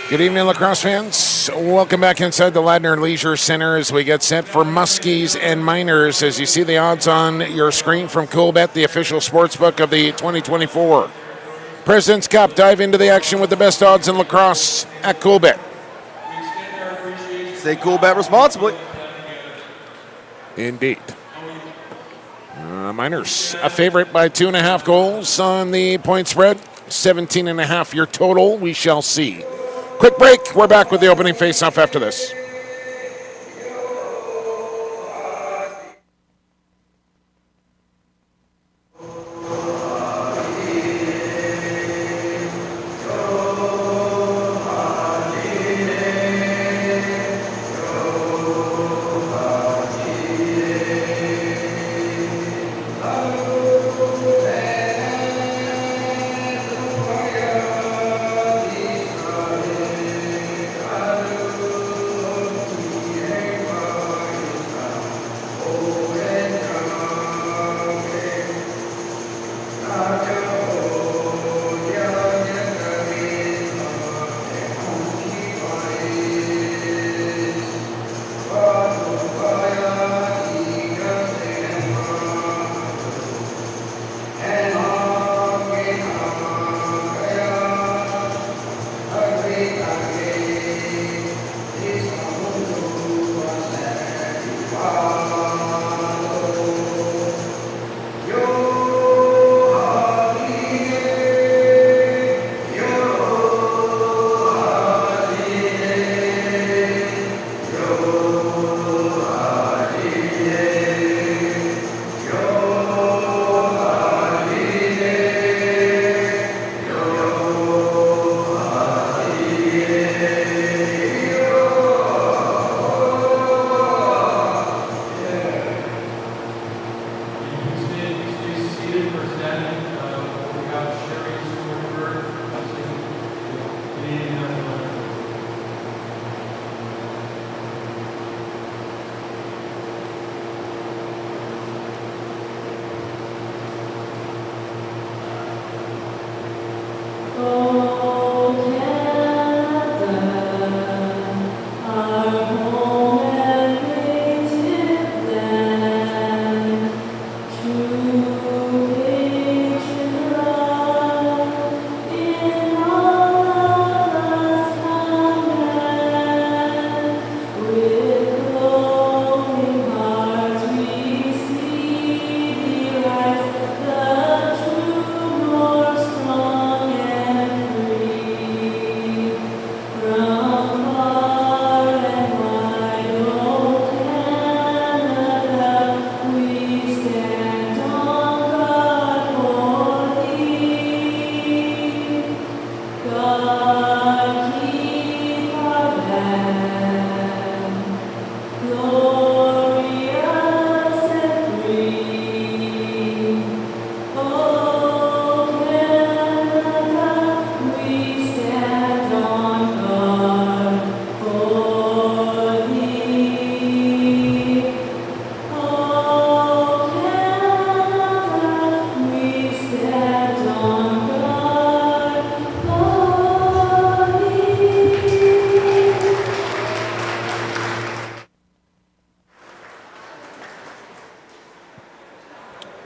Good evening, Lacrosse fans. Welcome back inside the Ladner Leisure Center as we get set for Muskies and Miners. As you see the odds on your screen from Coolbet, the official sportsbook of the 2024 President's Cup. Dive into the action with the best odds in lacrosse at Coolbet. Stay Coolbet responsibly. Indeed. Miners, a favorite by 2.5 goals on the point spread. 17.5 your total. We shall see. Quick break. We're back with the opening face-off after this.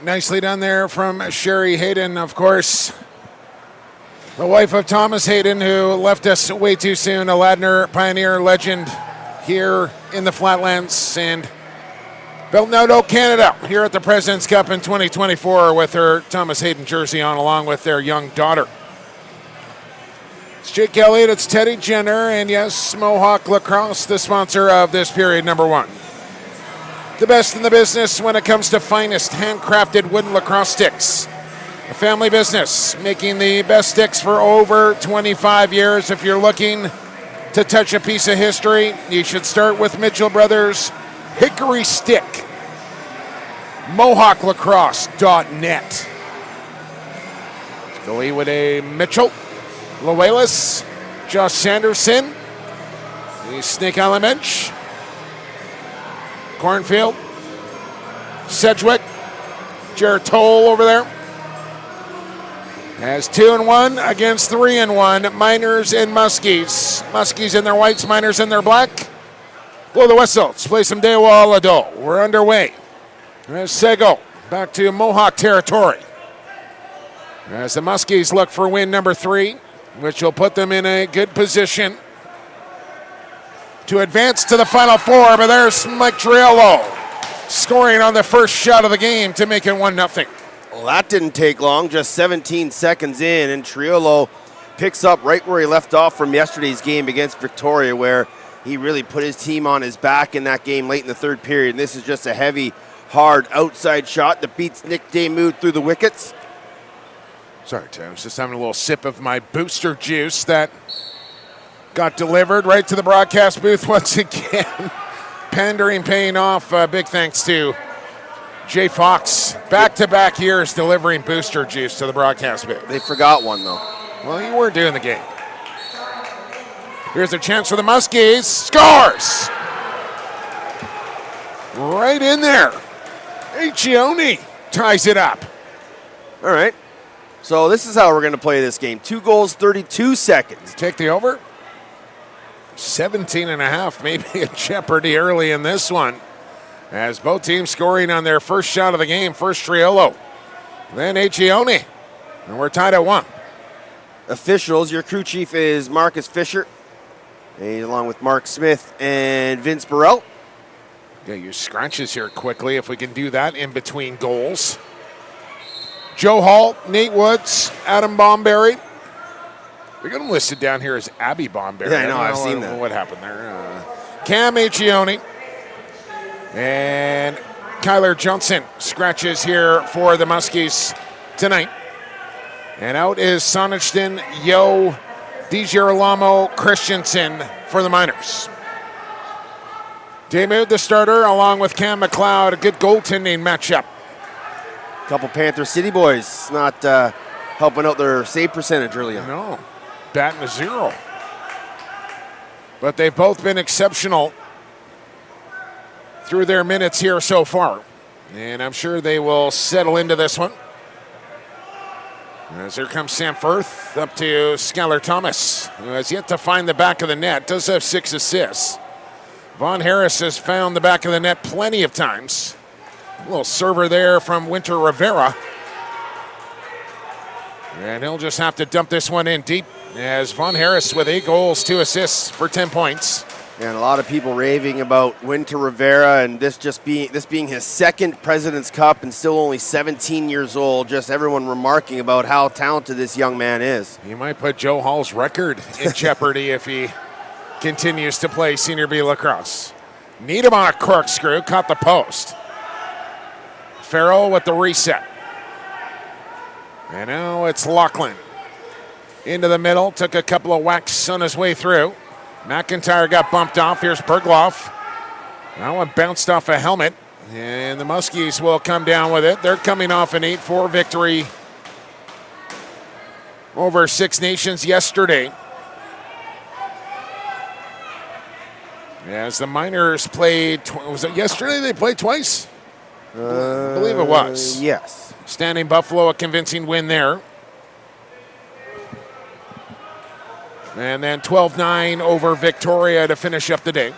Nicely done there from Sherry Hayden, of course, the wife of Thomas Hayden, who left us way too soon, a Ladner Pioneer legend here in the Flatlands, and belting out Oak Canada here at the President's Cup in 2024 with her Thomas Hayden jersey on, along with their young daughter. It's Jake Elliott, it's Teddy Jenner, and yes, Mohawk Lacrosse, the sponsor of this period number one. The best in the business when it comes to finest handcrafted wooden lacrosse sticks. A family business making the best sticks for over 25 years. If you're looking to touch a piece of history, you should start with Mitchell Brothers Hickory Stick. MohawkLacrosse.net. Galiwade Mitchell, Loelis, Josh Sanderson, the Snake Island bench. Cornfield, Sedgwick, Jared Toll over there. As 2-1 against 3-1, Miners and Muskies. Muskies in their whites, Miners in their black. Blow the whistle. Let's play some Dewa Alado. We're underway. There's Sego back to Mohawk territory. As the Muskies look for win number 3, which will put them in a good position to advance to the Final Four. But there's Mike Triolo scoring on the first shot of the game to make it 1-0. Well, that didn't take long, just 17 seconds in, and Triolo picks up right where he left off from yesterday's game against Victoria, where he really put his team on his back in that game late in the third period. And this is just a heavy, hard outside shot that beats Nick Demuth through the wickets. Sorry, Tim. I was just having a little sip of my booster juice that got delivered right to the broadcast booth once again. Pandering paying off. Big thanks to Jay Fox. Back-to-back years delivering booster juice to the broadcast booth. They forgot one, though. Well, you were doing the game. Here's a chance for the Muskies. Scores! Right in there. Ichioni ties it up. All right. So this is how we're going to play this game. 2 goals, 32 seconds. Take the over. 17.5 maybe in jeopardy early in this one. As both teams scoring on their first shot of the game. First Triolo, then Ichioni. And we're tied at 1. Officials, your crew chief is Marcus Fisher. He's along with Mark Smith and Vince Burrell. Get your scratches here quickly if we can do that in between goals. Joe Hall, Nate Woods, Adam Bomberry. We got him listed down here as Abby Bomberry. Yeah, I know, I've seen that. What happened there? Cam Ichioni and Kyler Johnson scratches here for the Muskies tonight. And out is Sonnigton, Yo, DiGirolamo, Christensen for the Miners. Demuth, the starter, along with Cam McLeod. A good goaltending matchup. Couple Panther City boys not helping out their save percentage early on. No, batting a 0. But they've both been exceptional through their minutes here so far. And I'm sure they will settle into this one. As here comes Sam Firth up to Skylar Thomas, who has yet to find the back of the net. Does have 6 assists. Von Harris has found the back of the net plenty of times. A little server there from Winter Rivera. And he'll just have to dump this one in deep as Von Harris with 8 goals, 2 assists for 10 points. And a lot of people raving about Winter Rivera and this being his second President's Cup and still only 17 years old. Just everyone remarking about how talented this young man is. He might put Joe Hall's record in jeopardy if he continues to play Senior B lacrosse. Needham on a corkscrew, caught the post. Farrell with the reset. And now it's Lachlan. Into the middle, took a couple of whacks on his way through. McIntyre got bumped off. Here's Bergloff. That one bounced off a helmet. And the Muskies will come down with it. They're coming off an 8-4 victory over Six Nations yesterday. As the Miners played, was it yesterday they played twice? I believe it was. Yes. Standing Buffalo, a convincing win there. And then 12-9 over Victoria to finish up the day.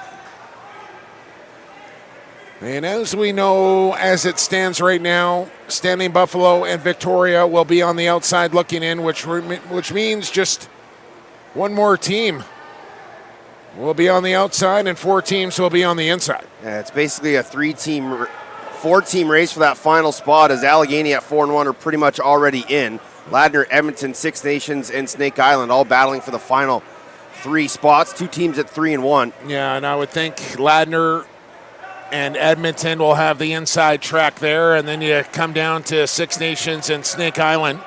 And as we know, as it stands right now, Standing Buffalo and Victoria will be on the outside looking in, which means just one more team will be on the outside and 4 teams will be on the inside. Yeah, it's basically a 4-team race for that final spot, as Allegheny at 4-1 are pretty much already in. Ladner, Edmonton, Six Nations, and Snake Island all battling for the final 3 spots. 2 teams at 3-1. Yeah, and I would think Ladner and Edmonton will have the inside track there, and then you come down to Six Nations and Snake Island.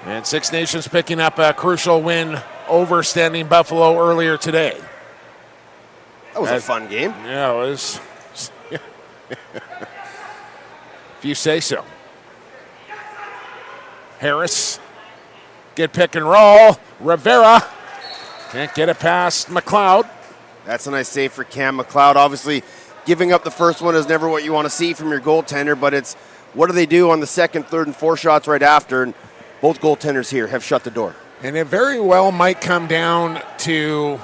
And Six Nations picking up a crucial win over Standing Buffalo earlier today. That was a fun game. Yeah, it was. If you say so. Harris, good pick and roll. Rivera can't get it past McLeod. That's a nice save for Cam McLeod. Obviously, giving up the first one is never what you want to see from your goaltender, but it's what do they do on the second, third, and fourth shots right after? And both goaltenders here have shut the door. And it very well might come down to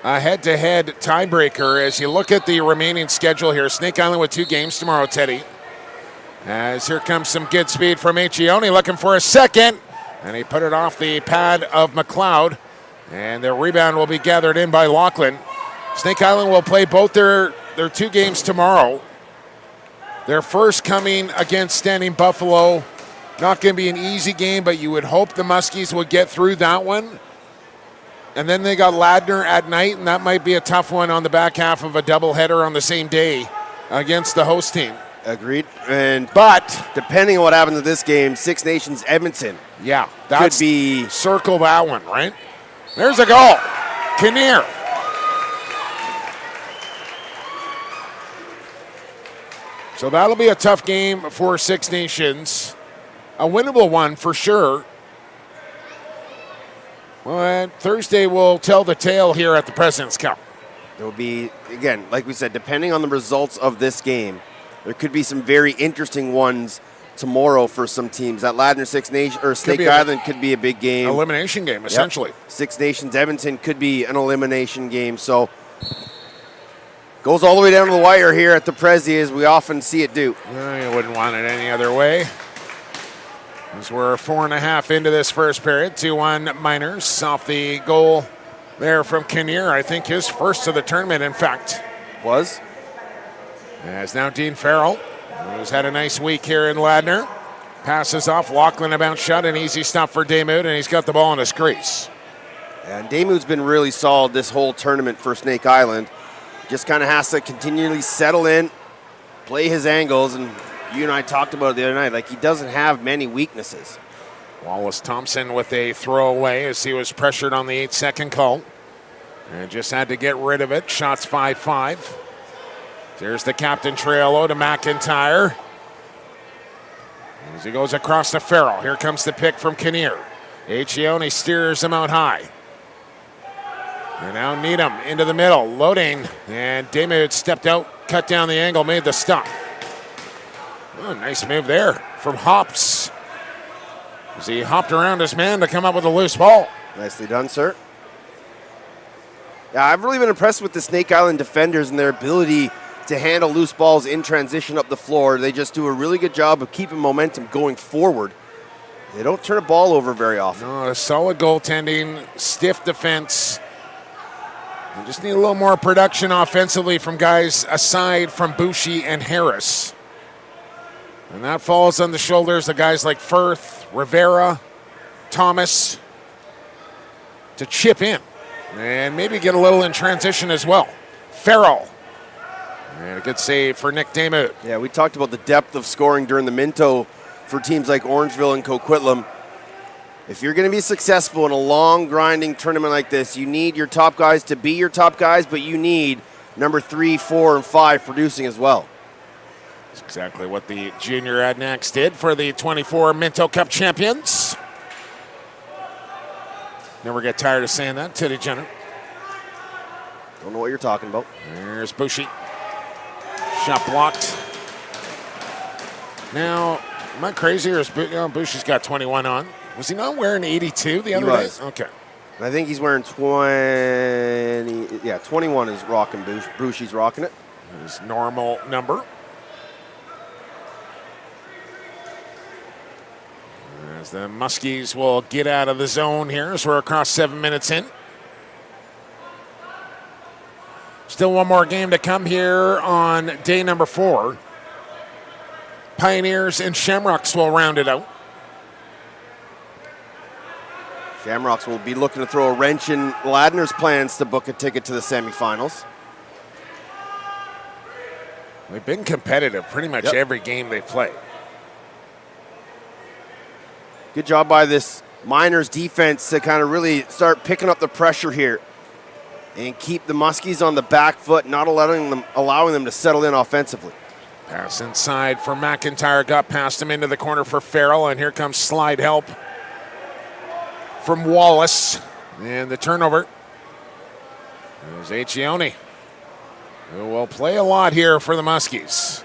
a head-to-head tiebreaker as you look at the remaining schedule here. Snake Island with 2 games tomorrow, Teddy. As here comes some good speed from Echione, looking for a second. And he put it off the pad of McLeod. And the rebound will be gathered in by Lachlan. Snake Island will play both their 2 games tomorrow. Their first coming against Standing Buffalo. Not going to be an easy game, but you would hope the Muskies would get through that one. And then they got Ladner at night, and that might be a tough one on the back half of a doubleheader on the same day against the host team. Agreed. But depending on what happens in this game, Six Nations Edmonton. Yeah, could be circle that one, right? There's a goal. Kinnear. So that'll be a tough game for Six Nations. A winnable one for sure. Well, Thursday will tell the tale here at the President's Cup. It will be, again, like we said, depending on the results of this game, there could be some very interesting ones tomorrow for some teams. That Ladner Six Nation or Snake Island could be a big game. Elimination game, essentially. Yep. Six Nations Edmonton could be an elimination game. So goes all the way down to the wire here at the Prezi, as we often see it do. You wouldn't want it any other way. As we're 4.5 into this first period, 2-1 Miners off the goal there from Kinnear. I think his first of the tournament, in fact. Was. As now Dean Farrell, who's had a nice week here in Ladner. Passes off, Lachlan about shot, an easy stop for Damoud, and he's got the ball in his crease. And Damoud's been really solid this whole tournament for Snake Island. Just kind of has to continually settle in, play his angles, and you and I talked about it the other night, like he doesn't have many weaknesses. Wallace Thompson with a throwaway as he was pressured on the 8-second call. And just had to get rid of it. Shots 5-5. There's the captain Triello to McIntyre. As he goes across to Farrell. Here comes the pick from Kinnear. Echione steers him out high. And now Needham into the middle, loading. And Damoud stepped out, cut down the angle, made the stop. Oh, nice move there from Hops. As he hopped around his man to come up with a loose ball. Nicely done, sir. Yeah, I've really been impressed with the Snake Island defenders and their ability to handle loose balls in transition up the floor. They just do a really good job of keeping momentum going forward. They don't turn a ball over very often. No, solid goaltending, stiff defense. We just need a little more production offensively from guys aside from Bushi and Harris. And that falls on the shoulders of guys like Firth, Rivera, Thomas to chip in and maybe get a little in transition as well. Farrell. And a good save for Nick Damoud. Yeah, we talked about the depth of scoring during the Minto for teams like Orangeville and Coquitlam. If you're going to be successful in a long, grinding tournament like this, you need your top guys to be your top guys, but you need number 3, 4, and 5 producing as well. That's exactly what the junior Adnax did for the 24 Minto Cup champions. Never get tired of saying that, Teddy Jenner. Don't know what you're talking about. There's Bushi. Shot blocked. Now, am I crazy or is Bushi's got 21 on? Was he not wearing 82 the other day? Okay. And I think he's wearing 20. Yeah, 21 is rocking Bushi's rocking it. His normal number. As the Muskies will get out of the zone here as we're across 7 minutes in. Still one more game to come here on day number 4. Pioneers and Shamrocks will round it out. Shamrocks will be looking to throw a wrench in Ladner's plans to book a ticket to the semifinals. They've been competitive pretty much every game they play. Good job by this Miners defense to kind of really start picking up the pressure here and keep the Muskies on the back foot, not allowing them to settle in offensively. Pass inside for McIntyre, got past him into the corner for Farrell, and here comes slide help from Wallace. And the turnover is Echione, who will play a lot here for the Muskies.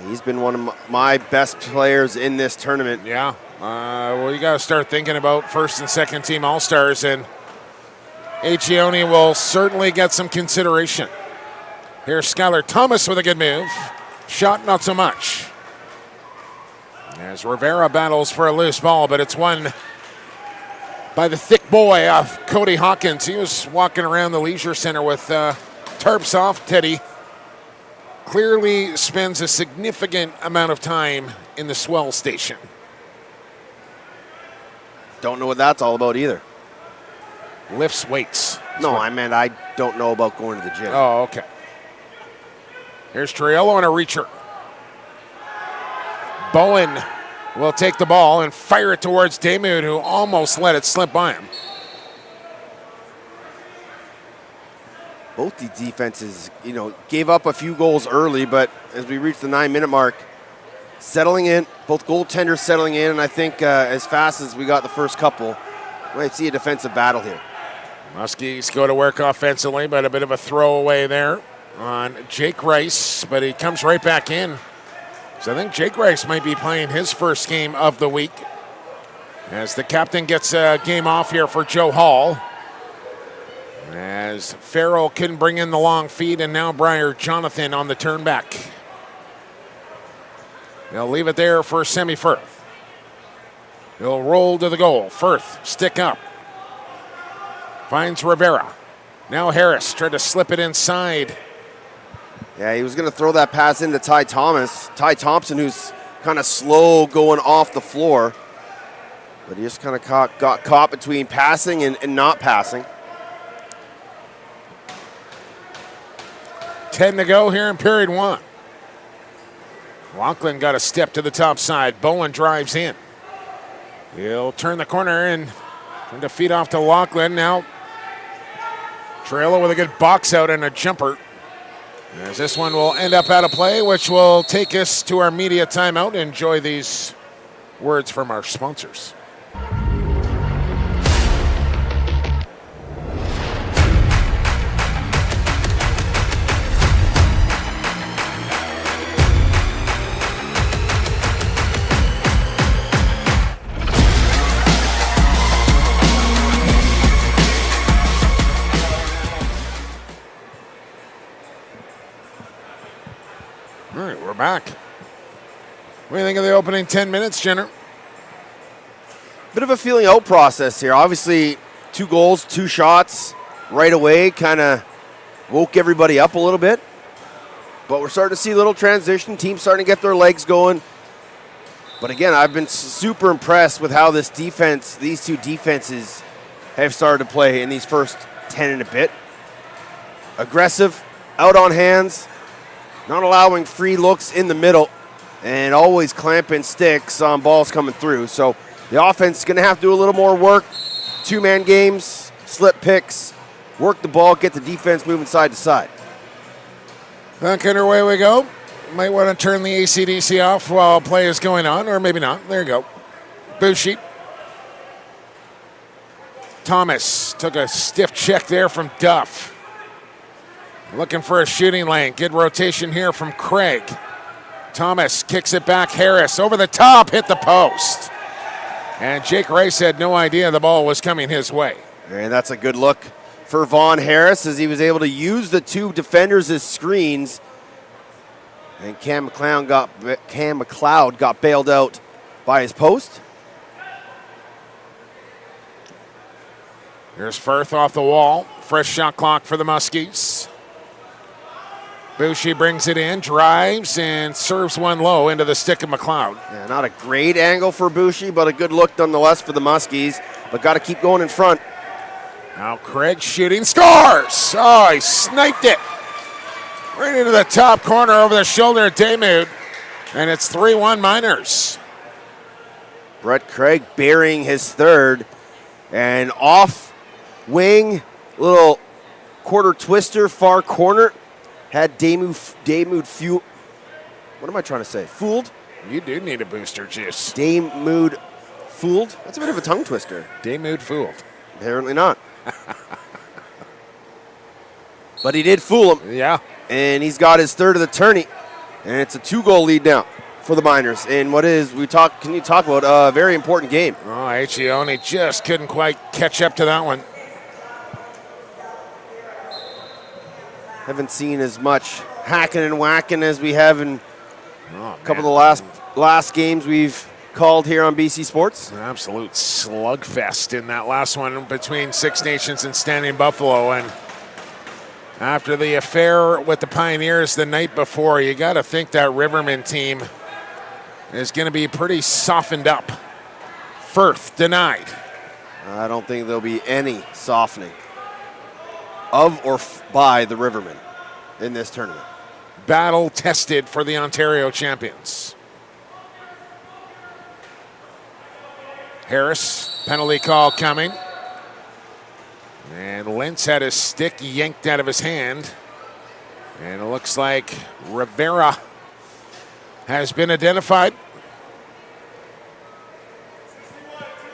He's been one of my best players in this tournament. Yeah. Well, you got to start thinking about first and second team All-Stars, and Achione will certainly get some consideration. Here's Skylar Thomas with a good move. Shot, not so much. As Rivera battles for a loose ball, but it's won by the thick boy of Cody Hawkins. He was walking around the leisure center with tarps off. Teddy clearly spends a significant amount of time in the swell station. Don't know what that's all about either. Lifts weights. No, I meant I don't know about going to the gym. Oh, okay. Here's Triello and a reacher. Bowen will take the ball and fire it towards Damoud, who almost let it slip by him. Both these defenses, gave up a few goals early, but as we reach the 9-minute mark, settling in, both goaltenders settling in, and I think as fast as we got the first couple, we might see a defensive battle here. Muskies go to work offensively, but a bit of a throwaway there on Jake Rice, but he comes right back in. So I think Jake Rice might be playing his first game of the week as the captain gets a game off here for Joe Hall. As Farrell couldn't bring in the long feed, and now Briar Jonathan on the turn back. They'll leave it there for Semi Firth. He'll roll to the goal. Firth, stick up. Finds Rivera. Now Harris tried to slip it inside. Yeah, he was going to throw that pass into Ty Thompson, who's kind of slow going off the floor. But he just kind of got caught between passing and not passing. 10 to go here in period one. Lachlan got a step to the top side. Bowen drives in. He'll turn the corner and trying to feed off to Lachlan. Now Triello with a good box out and a jumper. As this one will end up out of play, which will take us to our media timeout. Enjoy these words from our sponsors. All right, we're back. What do you think of the opening 10 minutes, Jenner? Bit of a feeling out process here. Obviously, 2 goals, 2 shots right away kind of woke everybody up a little bit. But we're starting to see a little transition. Teams starting to get their legs going. But again, I've been super impressed with how these 2 defenses have started to play in these first 10 and a bit. Aggressive, out on hands, not allowing free looks in the middle, and always clamping sticks on balls coming through. So the offense is going to have to do a little more work. 2-man games, slip picks, work the ball, get the defense moving side to side. Back underway we go. Might want to turn the AC/DC off while play is going on, or maybe not. There you go. Bushi. Thomas took a stiff check there from Duff. Looking for a shooting lane. Good rotation here from Craig. Thomas kicks it back. Harris over the top, hit the post. And Jake Rice had no idea the ball was coming his way. And that's a good look for Vaughn Harris as he was able to use the 2 defenders as screens. And Cam McLeod got bailed out by his post. Here's Firth off the wall. Fresh shot clock for the Muskies. Bushi brings it in, drives, and serves one low into the stick of McLeod. Yeah, not a great angle for Bushi, but a good look nonetheless for the Muskies. But got to keep going in front. Now Craig shooting, scores! Oh, he sniped it. Right into the top corner over the shoulder of Damoud. And it's 3-1 Miners. Brett Craig burying his third. And off wing, little quarter twister, far corner. Had Damoud fuel. What am I trying to say? Fooled? You do need a booster juice. Damoud fooled? That's a bit of a tongue twister. Damoud fooled. Apparently not. But he did fool him. Yeah. And he's got his third of the tourney. And it's a 2-goal lead now for the Miners in can you talk about a very important game? Oh, Achione just couldn't quite catch up to that one. Haven't seen as much hacking and whacking as we have in a couple of the last games we've called here on BC Sports. An absolute slugfest in that last one between Six Nations and Standing Buffalo. And after the affair with the Pioneers the night before, you got to think that Riverman team is going to be pretty softened up. Firth denied. I don't think there'll be any softening of or by the Rivermen in this tournament. Battle tested for the Ontario champions. Harris, penalty call coming. And Lentz had his stick yanked out of his hand. And it looks like Rivera has been identified.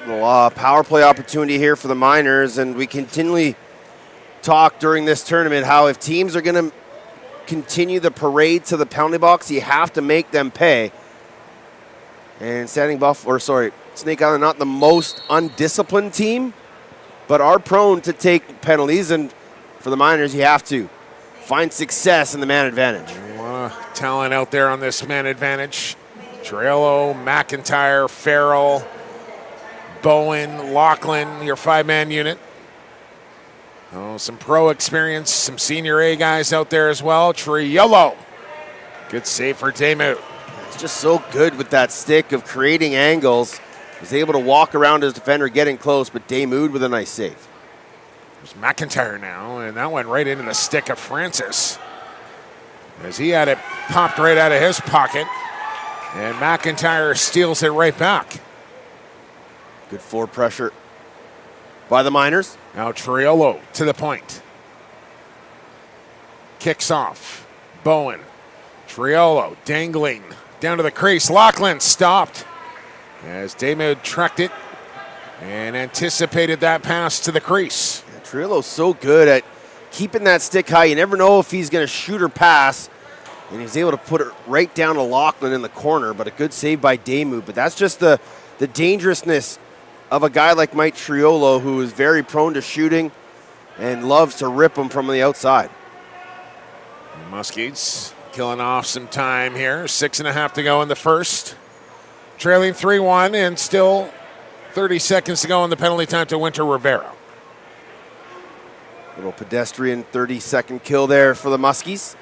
Well, power play opportunity here for the Miners, and we continually talk during this tournament how if teams are going to continue the parade to the penalty box, you have to make them pay. And Snake Island, not the most undisciplined team, but are prone to take penalties. And for the Miners, you have to find success in the man advantage. A lot of talent out there on this man advantage. Triolo, McIntyre, Farrell, Bowen, Lachlan, your five-man unit. Oh, some pro experience, some senior A guys out there as well. Triolo, good save for Demuth. It's just so good with that stick of creating angles. Was able to walk around his defender, getting close, but Demuth with a nice save. There's McIntyre now, and that went right into the stick of Francis, as he had it popped right out of his pocket, and McIntyre steals it right back. Good forward pressure by the Miners. Now Triolo to the point. Kicks off. Bowen. Triolo dangling down to the crease. Lachlan stopped as Demuth tracked it and anticipated that pass to the crease. Yeah, Triolo's so good at keeping that stick high. You never know if he's going to shoot or pass. And he's able to put it right down to Lachlan in the corner, but a good save by Demuth. But that's just the dangerousness of a guy like Mike Triolo, who is very prone to shooting and loves to rip them from the outside. Muskies killing off some time here. 6.5 to go in the first. Trailing 3-1 and still 30 seconds to go in the penalty time to Winter Rivera. Little pedestrian 30-second kill there for the Muskies.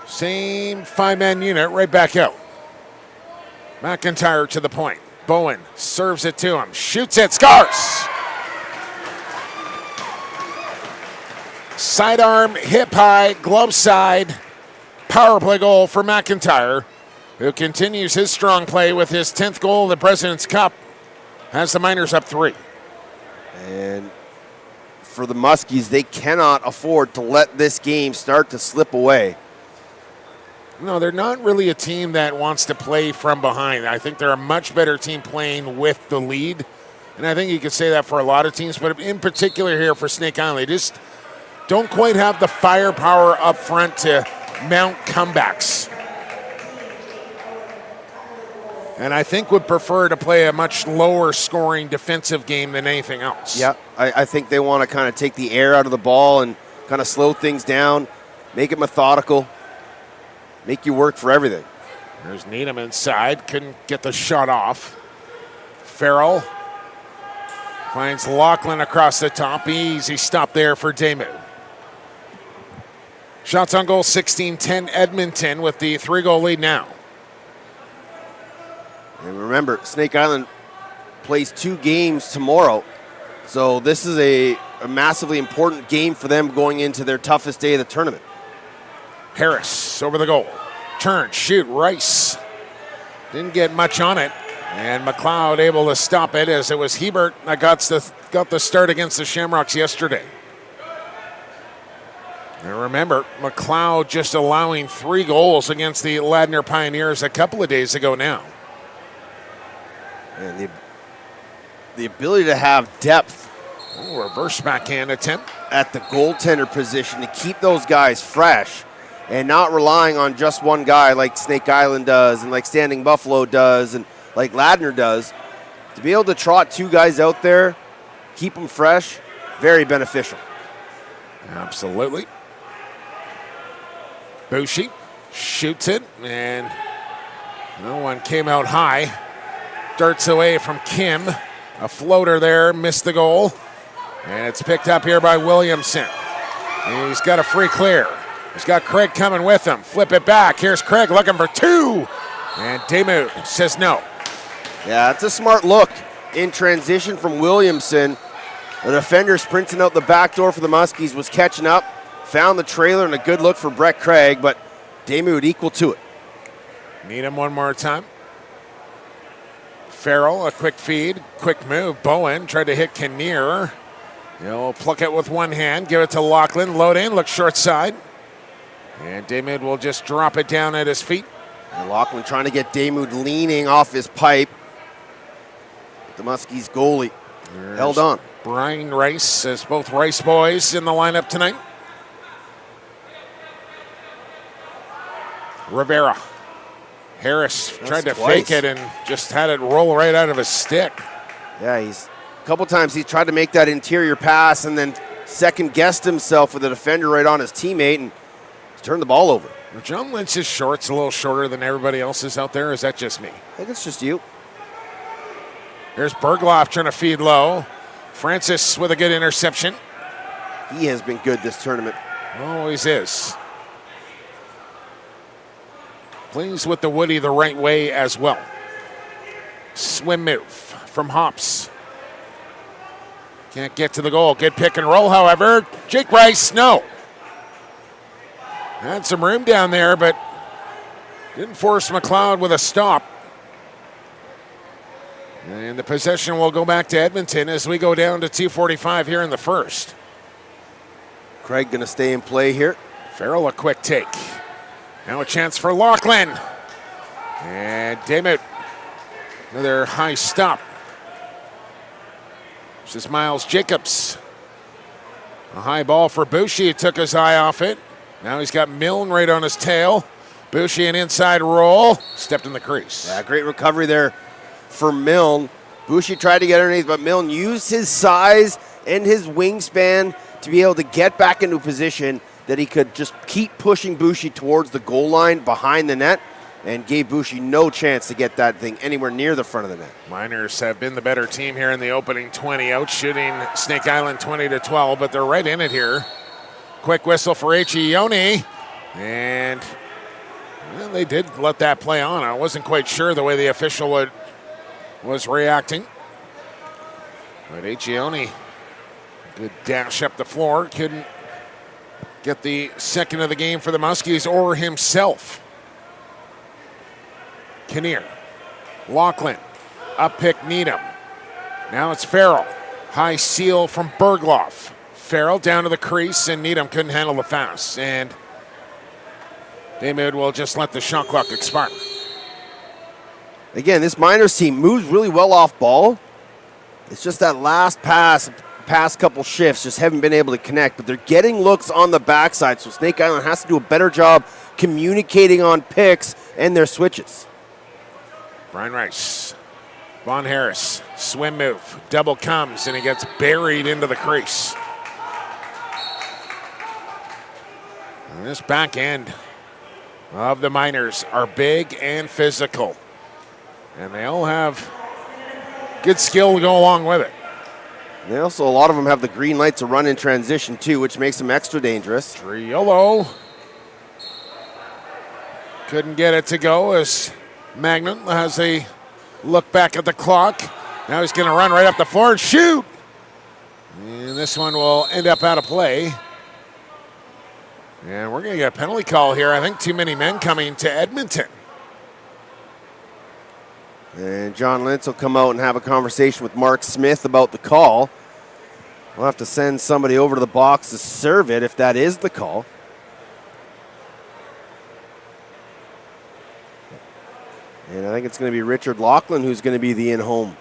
Same five-man unit right back out. McIntyre to the point. Bowen serves it to him. Shoots it. Scores! Sidearm, hip high, glove side. Power play goal for McIntyre, who continues his strong play with his 10th goal of the President's Cup. Has the Miners up 3. And for the Muskies, they cannot afford to let this game start to slip away. No, they're not really a team that wants to play from behind. I think they're a much better team playing with the lead. And I think you could say that for a lot of teams, but in particular here for Snake Island, they just don't quite have the firepower up front to mount comebacks. And I think would prefer to play a much lower scoring defensive game than anything else. Yeah, I think they want to kind of take the air out of the ball and kind of slow things down, make it methodical, make you work for everything. There's Needham inside, couldn't get the shot off. Farrell finds Lachlan across the top. Easy stop there for Demuth. Shots on goal 16-10 Edmonton with the 3-goal lead now. And remember, Snake Island plays 2 games tomorrow. So this is a massively important game for them going into their toughest day of the tournament. Harris over the goal. Turn, shoot, Rice. Didn't get much on it. And McLeod able to stop it as it was Hebert that got the start against the Shamrocks yesterday. And remember, McLeod just allowing 3 goals against the Ladner Pioneers a couple of days ago now. And the ability to have depth. Reverse backhand attempt. At the goaltender position to keep those guys fresh and not relying on just one guy like Snake Island does and like Standing Buffalo does and like Ladner does. To be able to trot two guys out there, keep them fresh, very beneficial. Absolutely. Bushi shoots it, and no one came out high. Darts away from Kim. A floater there, missed the goal. And it's picked up here by Williamson. He's got a free clear. He's got Craig coming with him. Flip it back. Here's Craig looking for two. And Demuth says no. Yeah, it's a smart look in transition from Williamson. The defender sprinting out the back door for the Muskies was catching up. Found the trailer and a good look for Brett Craig, but Demuth equal to it. Need him one more time. Farrell, a quick feed, quick move. Bowen tried to hit Kinnear. He'll pluck it with one hand, give it to Lachlan. Load in, look short side. And Demuth will just drop it down at his feet. And Lachlan trying to get Demuth leaning off his pipe. The Muskies goalie held on. Brian Rice, as both Rice boys in the lineup tonight. Rivera. Harris tried to fake it and just had it roll right out of his stick. Yeah, a couple times he's tried to make that interior pass and then second guessed himself with the defender right on his teammate and turned the ball over. John Lynch's short's a little shorter than everybody else's out there. Or is that just me? I think it's just you. Here's Bergloff trying to feed low. Francis with a good interception. He has been good this tournament. Always is. Plays with the Woody the right way as well. Swim move from Hops. Can't get to the goal. Good pick and roll, however. Jake Rice, no. Had some room down there, but didn't force McLeod with a stop. And the possession will go back to Edmonton as we go down to 2:45 here in the first. Craig going to stay in play here. Farrell, a quick take. Now a chance for Lachlan. And Demuth, another high stop. This is Miles Jacobs. A high ball for Bushi. Took his eye off it. Now he's got Milne right on his tail. Bushi an inside roll. Stepped in the crease. Yeah, great recovery there for Milne. Bushi tried to get underneath, but Milne used his size and his wingspan to be able to get back into a position that he could just keep pushing Bushi towards the goal line behind the net and gave Bushi no chance to get that thing anywhere near the front of the net. Miners have been the better team here in the opening 20, out shooting Snake Island 20-12, but they're right in it here. Quick whistle for Ione, and well, they did let that play on. I wasn't quite sure the way the official was reacting. But Ione, good dash up the floor, couldn't get the second of the game for the Muskies or himself. Kinnear, Lachlan, up pick Needham. Now it's Farrell. High seal from Bergloff. Farrell down to the crease, and Needham couldn't handle the pass. And Demuth will just let the shot clock expire. Again, this Miners team moves really well off ball. It's just that last pass, past couple shifts, just haven't been able to connect. But they're getting looks on the backside, so Snake Island has to do a better job communicating on picks and their switches. Brian Rice, Von Harris, swim move, double comes, and he gets buried into the crease. And this back end of the Miners are big and physical. And they all have good skill to go along with it. They also, a lot of them have the green light to run in transition too, which makes them extra dangerous. Triolo couldn't get it to go as Magnan has a look back at the clock. Now he's going to run right up the floor and shoot. And this one will end up out of play. And we're going to get a penalty call here. I think too many men coming to Edmonton. And John Lentz will come out and have a conversation with Mark Smith about the call. We'll have to send somebody over to the box to serve it if that is the call. And I think it's going to be Richard Lachlan who's going to be the in-home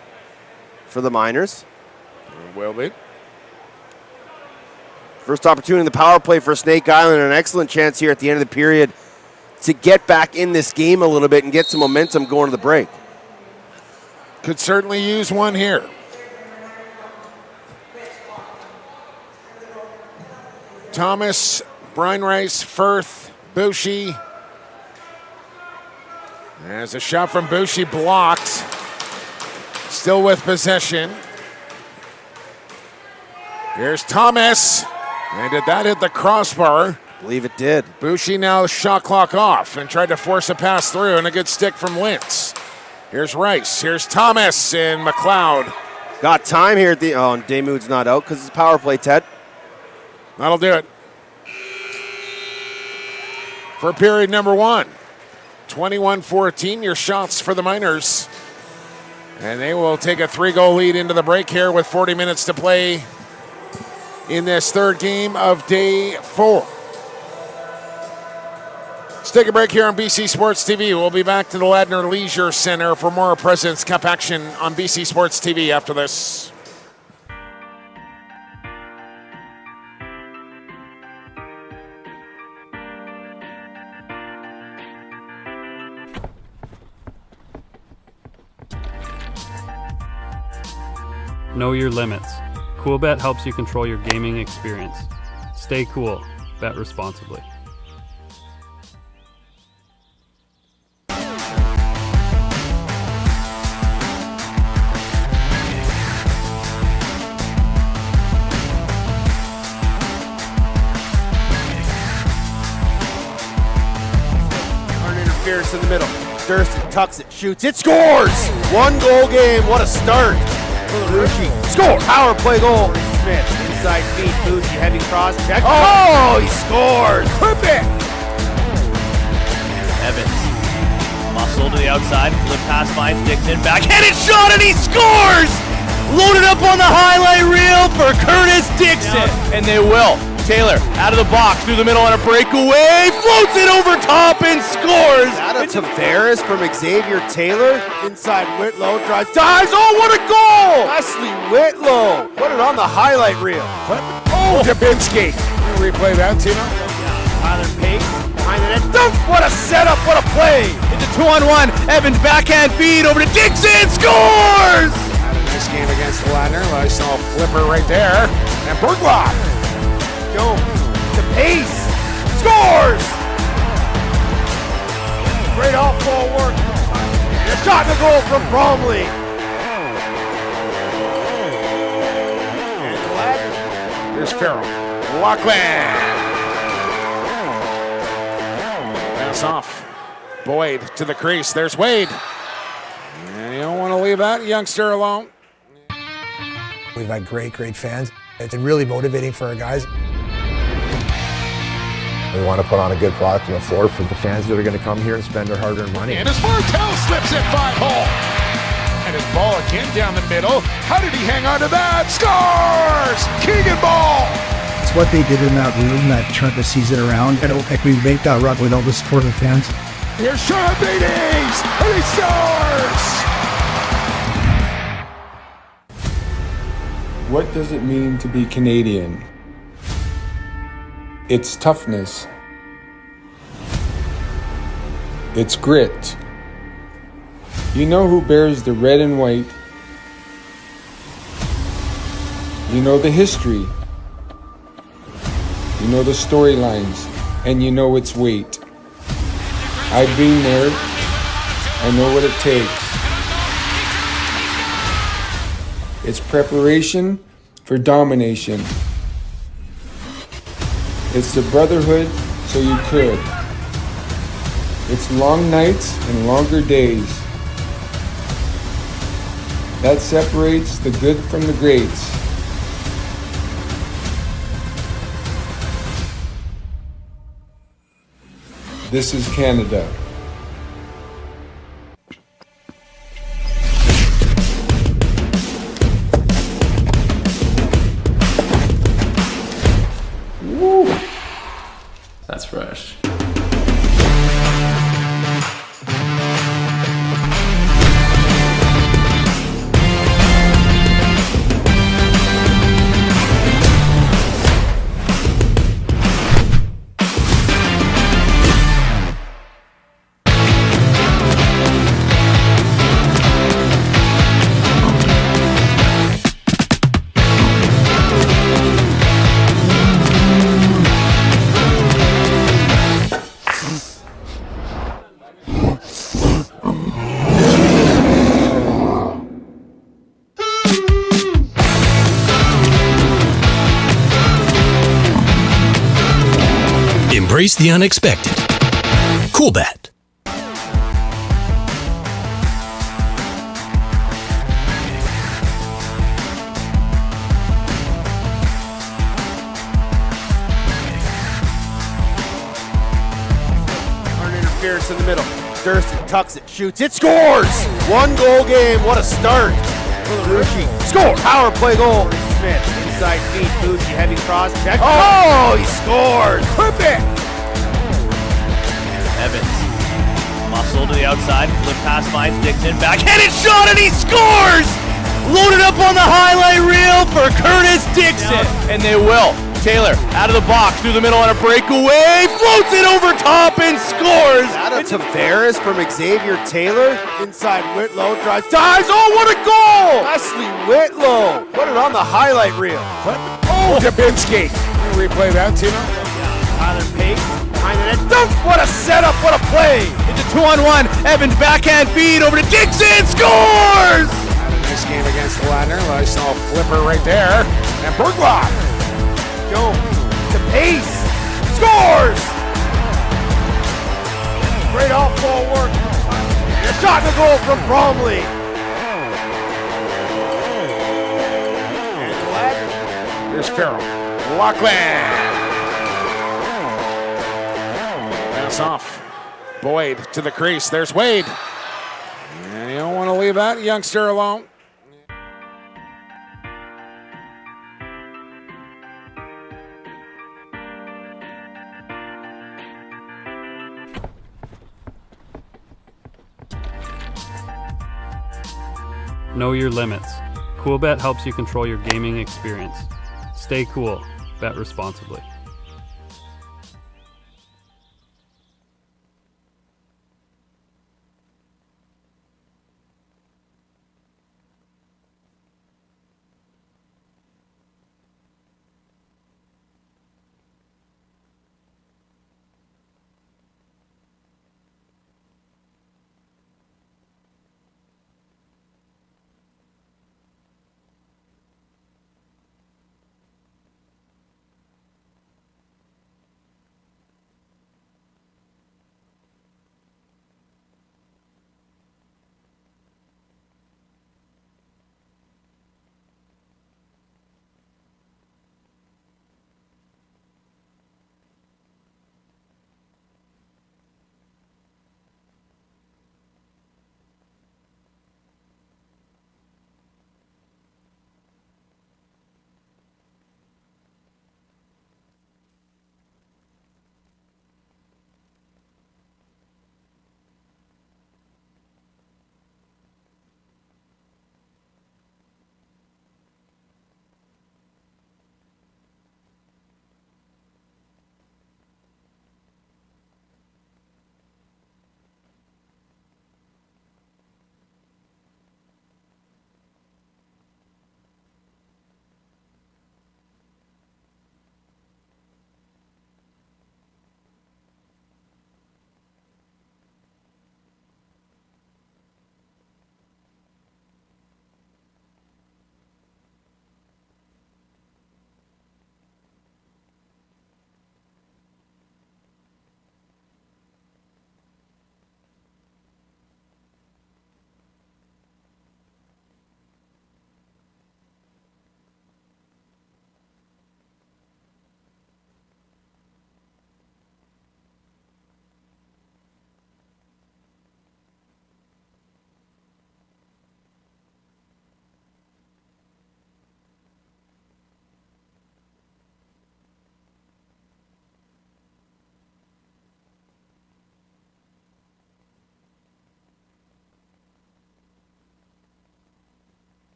for the Miners. Will be. First opportunity in the power play for Snake Island, an excellent chance here at the end of the period to get back in this game a little bit and get some momentum going to the break. Could certainly use one here. Thomas, Brian Rice, Firth, Boucher. There's a shot from Boucher blocked. Still with possession. Here's Thomas. And did that hit the crossbar? I believe it did. Boucher now shot clock off and tried to force a pass through, and a good stick from Lintz. Here's Rice. Here's Thomas and McLeod. Got time here at the... Oh, and Damoud's not out because it's power play, Ted. That'll do it. For period number 1. 21-14, your shots for the Miners. And they will take a 3-goal lead into the break here with 40 minutes to play in this third game of day 4. Let's take a break here on BC Sports TV. We'll be back to the Ladner Leisure Center for more President's Cup action on BC Sports TV after this. Know your limits. CoolBet helps you control your gaming experience. Stay cool. Bet responsibly. Interference in the middle. Durston tucks it, shoots, it scores! 1-goal game, what a start. Boucher, score! Power play goal. Smith, inside feet, Boucher, heavy cross check. Oh, he scores! Perfect! Evans, muscle to the outside, flip pass finds Dixon, backhanded shot, and he scores! Loaded up on the highlight reel for Curtis Dixon, and they will. Taylor out of the box through the middle on a breakaway, floats it over top and scores. Out of Tavares from Xavier Taylor, inside Whitlow, drives, dives, oh what a goal! Leslie Whitlow, put it on the highlight reel. Oh, Dubinsky. Replay that, Tino. Tyler Pace, behind the net, dunk, what a setup, what a play! It's a 2-on-1, Evans backhand feed over to Dixon, scores! Had a nice game against the Ladner. I saw a flipper right there. And Berglock. Jones to Pace, scores! Great off-ball work. And a shot and a goal from Bromley. And the Ladner. Here's Farrell. Lachlan. Pass off. Boyd to the crease. There's Wade. And you don't want to leave that youngster alone. We've had great fans. It's been really motivating for our guys. We want to put on a good product on the floor for the fans that are going to come here and spend their hard-earned money. And as Martel slips it 5-hole. And his ball again down the middle. How did he hang on to that? Scores! Keegan Ball! It's what they did in that room that turned the season around. I don't think we make that run without the support of the fans. Here's Sean Beatties! And he scores! What does it mean to be Canadian? It's toughness. It's grit. You know who bears the red and white. You know the history. You know the storylines, and you know its weight. I've been there. I know what it takes. It's preparation for domination. It's the brotherhood so you could. It's long nights and longer days. That separates the good from the greats. This is Canada. That's fresh. Embrace the unexpected. Coolbet. Interference in the middle. Durston tucks it, shoots, it scores! 1 goal game, what a start. Bougie, score! Power play goal. Smith, inside feed, Bougie, heavy cross check. Oh, he scores! Perfect! Evans, muscle to the outside, flip pass finds Dixon, backhanded shot, and he scores! Loaded up on the highlight reel for Curtis Dixon, and they will. Taylor out of the box through the middle on a breakaway, floats it over top and scores. It's Tavares from Xavier Taylor. Inside Whitlow, drives, dives. Oh, what a goal! Leslie Whitlow put it on the highlight reel. What? Oh, Dubinsky. Replay that, Tino. Tyler Pate behind the net. Dunk! What a setup! What a play! It's a 2-on-1. Evans backhand feed over to Dixon. Scores! Nice game against Ladner. Nice little flipper right there. And Berglock. Jones to Pace. Scores! Great off-ball work. And a shot and a goal from Bromley. And Ladner. Here's Farrell. Lachlan. Pass off. Boyd to the crease. There's Wade. And you don't want to leave that youngster alone. Know your limits. Coolbet helps you control your gaming experience. Stay cool. Bet responsibly.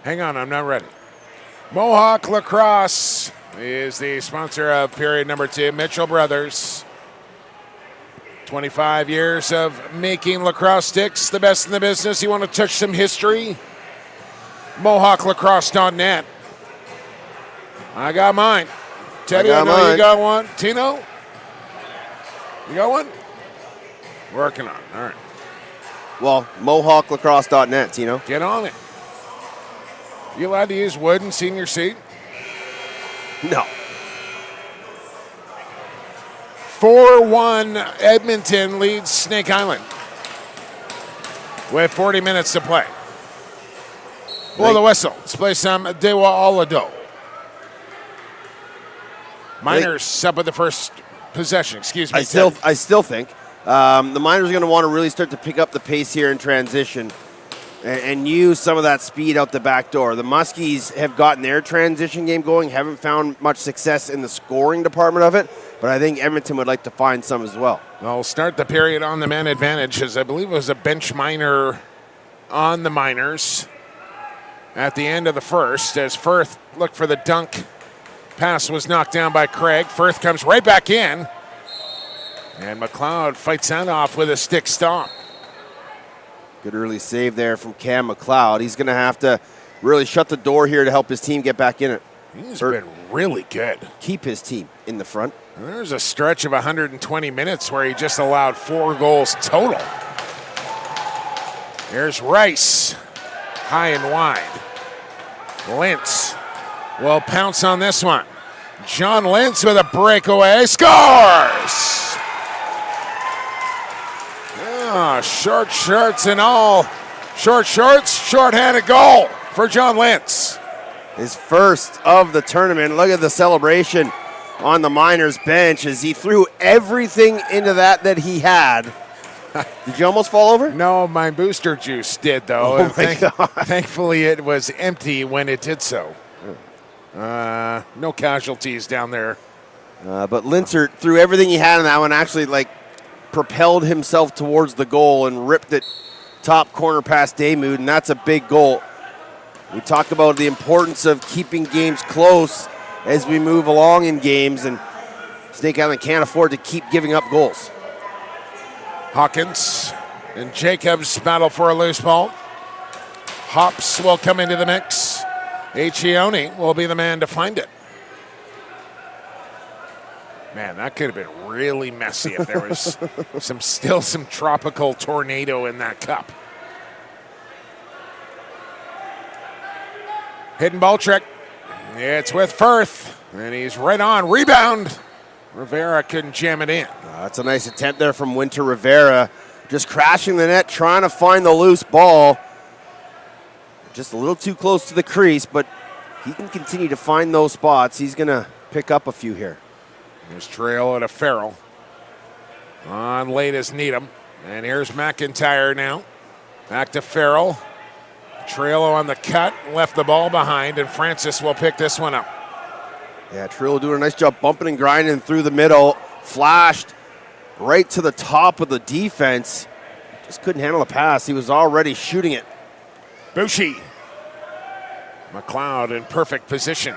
Hang on, I'm not ready. Mohawk Lacrosse is the sponsor of period number 2. Mitchell Brothers. 25 years of making lacrosse sticks, the best in the business. You want to touch some history? MohawkLacrosse.net. I got mine. Teddy, I know you got one. Tino? You got one? Working on it. All right. Well, MohawkLacrosse.net, Tino. Get on it. You allowed to use wood in senior seat? No. 4-1 Edmonton leads Snake Island with 40 minutes to play. Blow the whistle. Let's play some Dewa Alado. Miners up with the first possession. Excuse me. I still think the Miners are going to want to really start to pick up the pace here in transition and use some of that speed out the back door. The Muskies have gotten their transition game going, haven't found much success in the scoring department of it, but I think Edmonton would like to find some as well. I'll start the period on the man advantage, as I believe it was a bench miner on the Miners at the end of the first, as Firth looked for the dunk. Pass was knocked down by Craig. Firth comes right back in, and McLeod fights that off with a stick stomp. Good early save there from Cam McLeod. He's going to have to really shut the door here to help his team get back in it. He's been really good. Keep his team in the front. There's a stretch of 120 minutes where he just allowed 4 goals total. Here's Rice, high and wide. Lintz will pounce on this one. John Lintz with a breakaway, scores! Short shorts and all. Short shorts, short-handed goal for John Lintz. His first of the tournament. Look at the celebration on the Miners bench as he threw everything into that he had. Did you almost fall over? No, my booster juice did, though. Oh, my God. Thankfully, it was empty when it did so. No casualties down there. But Linzer threw everything he had in that one, actually, propelled himself towards the goal and ripped it top corner past Daymud, and that's a big goal. We talk about the importance of keeping games close as we move along in games, and Snake Island can't afford to keep giving up goals. Hawkins and Jacobs battle for a loose ball. Hops will come into the mix. Accioni will be the man to find it. Man, that could have been really messy if there was some tropical tornado in that cup. Hidden ball trick. It's with Firth, and he's right on. Rebound. Rivera couldn't jam it in. That's a nice attempt there from Winter Rivera. Just crashing the net, trying to find the loose ball. Just a little too close to the crease, but he can continue to find those spots. He's going to pick up a few here. There's Trail at a Farrell. On late is Needham. And here's McIntyre now. Back to Farrell. Trello on the cut, left the ball behind, and Francis will pick this one up. Yeah, Trello doing a nice job bumping and grinding through the middle. Flashed right to the top of the defense. Just couldn't handle the pass. He was already shooting it. Bushi. McLeod in perfect position.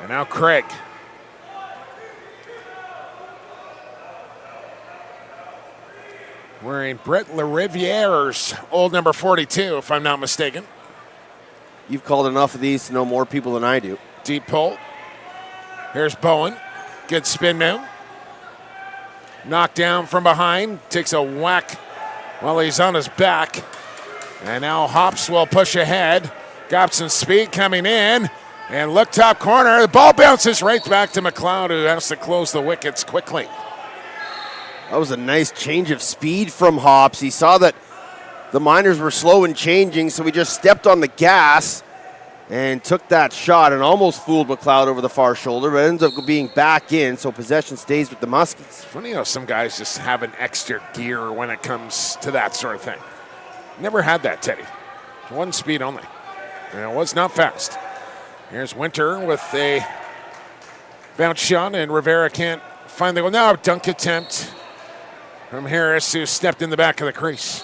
And now Craig. Wearing Brett LaRiviere's old number 42, if I'm not mistaken. You've called enough of these to know more people than I do. Deep pull. Here's Bowen. Good spin move. Knocked down from behind. Takes a whack while he's on his back. And now Hops will push ahead. Got some speed coming in. And look top corner. The ball bounces right back to McLeod, who has to close the wickets quickly. That was a nice change of speed from Hops. He saw that the Miners were slow in changing, so he just stepped on the gas and took that shot and almost fooled McLeod over the far shoulder, but ends up being back in, so possession stays with the Muskies. Funny how some guys just have an extra gear when it comes to that sort of thing. Never had that, Teddy. One speed only. And it was not fast. Here's Winter with a bounce shot, and Rivera can't find the goal. Now, dunk attempt from Harris, who stepped in the back of the crease.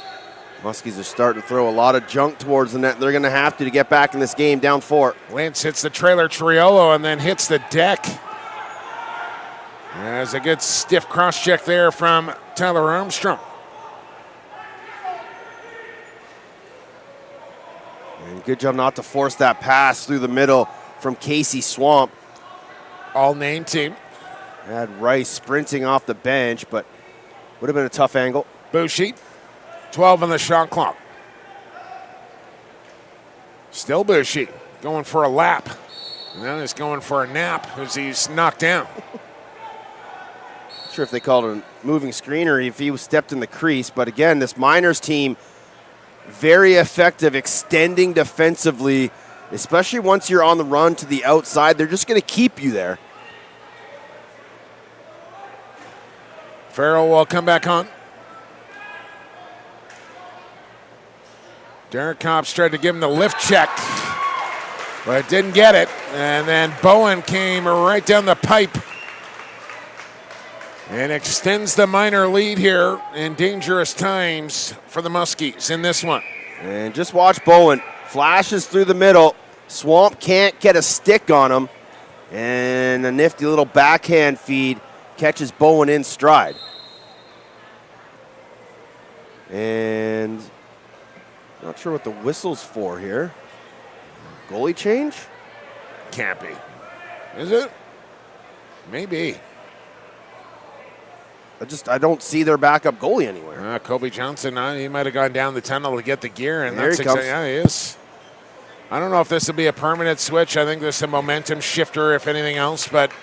Muskies are starting to throw a lot of junk towards the net. They're going to have to get back in this game, down 4. Lynch hits the trailer Triolo and then hits the deck. There's a good stiff cross check there from Tyler Armstrong. And good job not to force that pass through the middle from Casey Swamp. All name team. Had Rice sprinting off the bench, but would have been a tough angle. Bouchy, 12 on the shot clock. Still Bouchy, going for a lap. And now he's going for a nap as he's knocked down. Not sure if they called it a moving screen or if he stepped in the crease, but again, this Miners team, very effective extending defensively, especially once you're on the run to the outside. They're just going to keep you there. Farrell will come back on. Derek Copps tried to give him the lift check, but didn't get it. And then Bowen came right down the pipe and extends the Miner lead here in dangerous times for the Muskies in this one. And just watch Bowen. Flashes through the middle. Swamp can't get a stick on him. And a nifty little backhand feed catches Bowen in stride. And not sure what the whistle's for here. Goalie change? Can't be. Is it? Maybe. I don't see their backup goalie anywhere. Kobe Johnson, he might have gone down the tunnel to get the gear, and There that's he comes. yeah, he is. I don't know if this will be a permanent switch. I think this is a momentum shifter, if anything else. But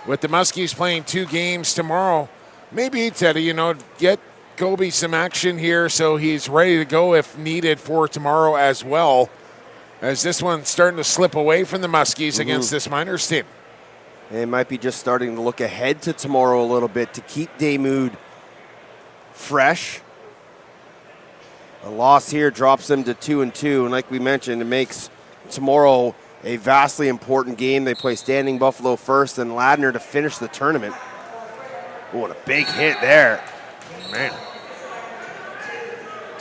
with the Muskies playing 2 games tomorrow, maybe, Teddy, get Kobe some action here so he's ready to go if needed for tomorrow as well, as this one's starting to slip away from the Muskies against this Miners team. They might be just starting to look ahead to tomorrow a little bit to keep Damoud fresh. A loss here drops them to 2-2, and like we mentioned, it makes tomorrow a vastly important game. They play Standing Buffalo first and Ladner to finish the tournament. Oh, what a big hit there. Man.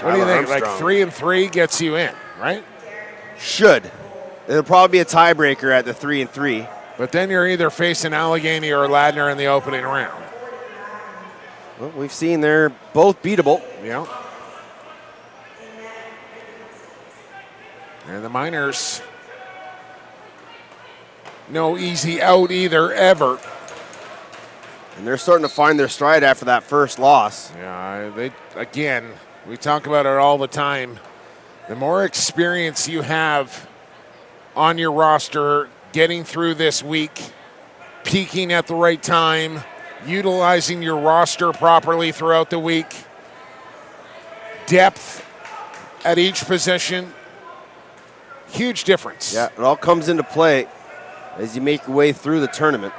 What do you think? Armstrong. Like 3-3 gets you in, right? Should. It'll probably be a tiebreaker at the 3-3. But then you're either facing Allegheny or Ladner in the opening round. Well, we've seen they're both beatable. Yeah. And the Miners, no easy out either, ever. And they're starting to find their stride after that first loss. Yeah, we talk about it all the time. The more experience you have on your roster, getting through this week, peaking at the right time, utilizing your roster properly throughout the week, depth at each position, huge difference. Yeah, it all comes into play as you make your way through the tournament.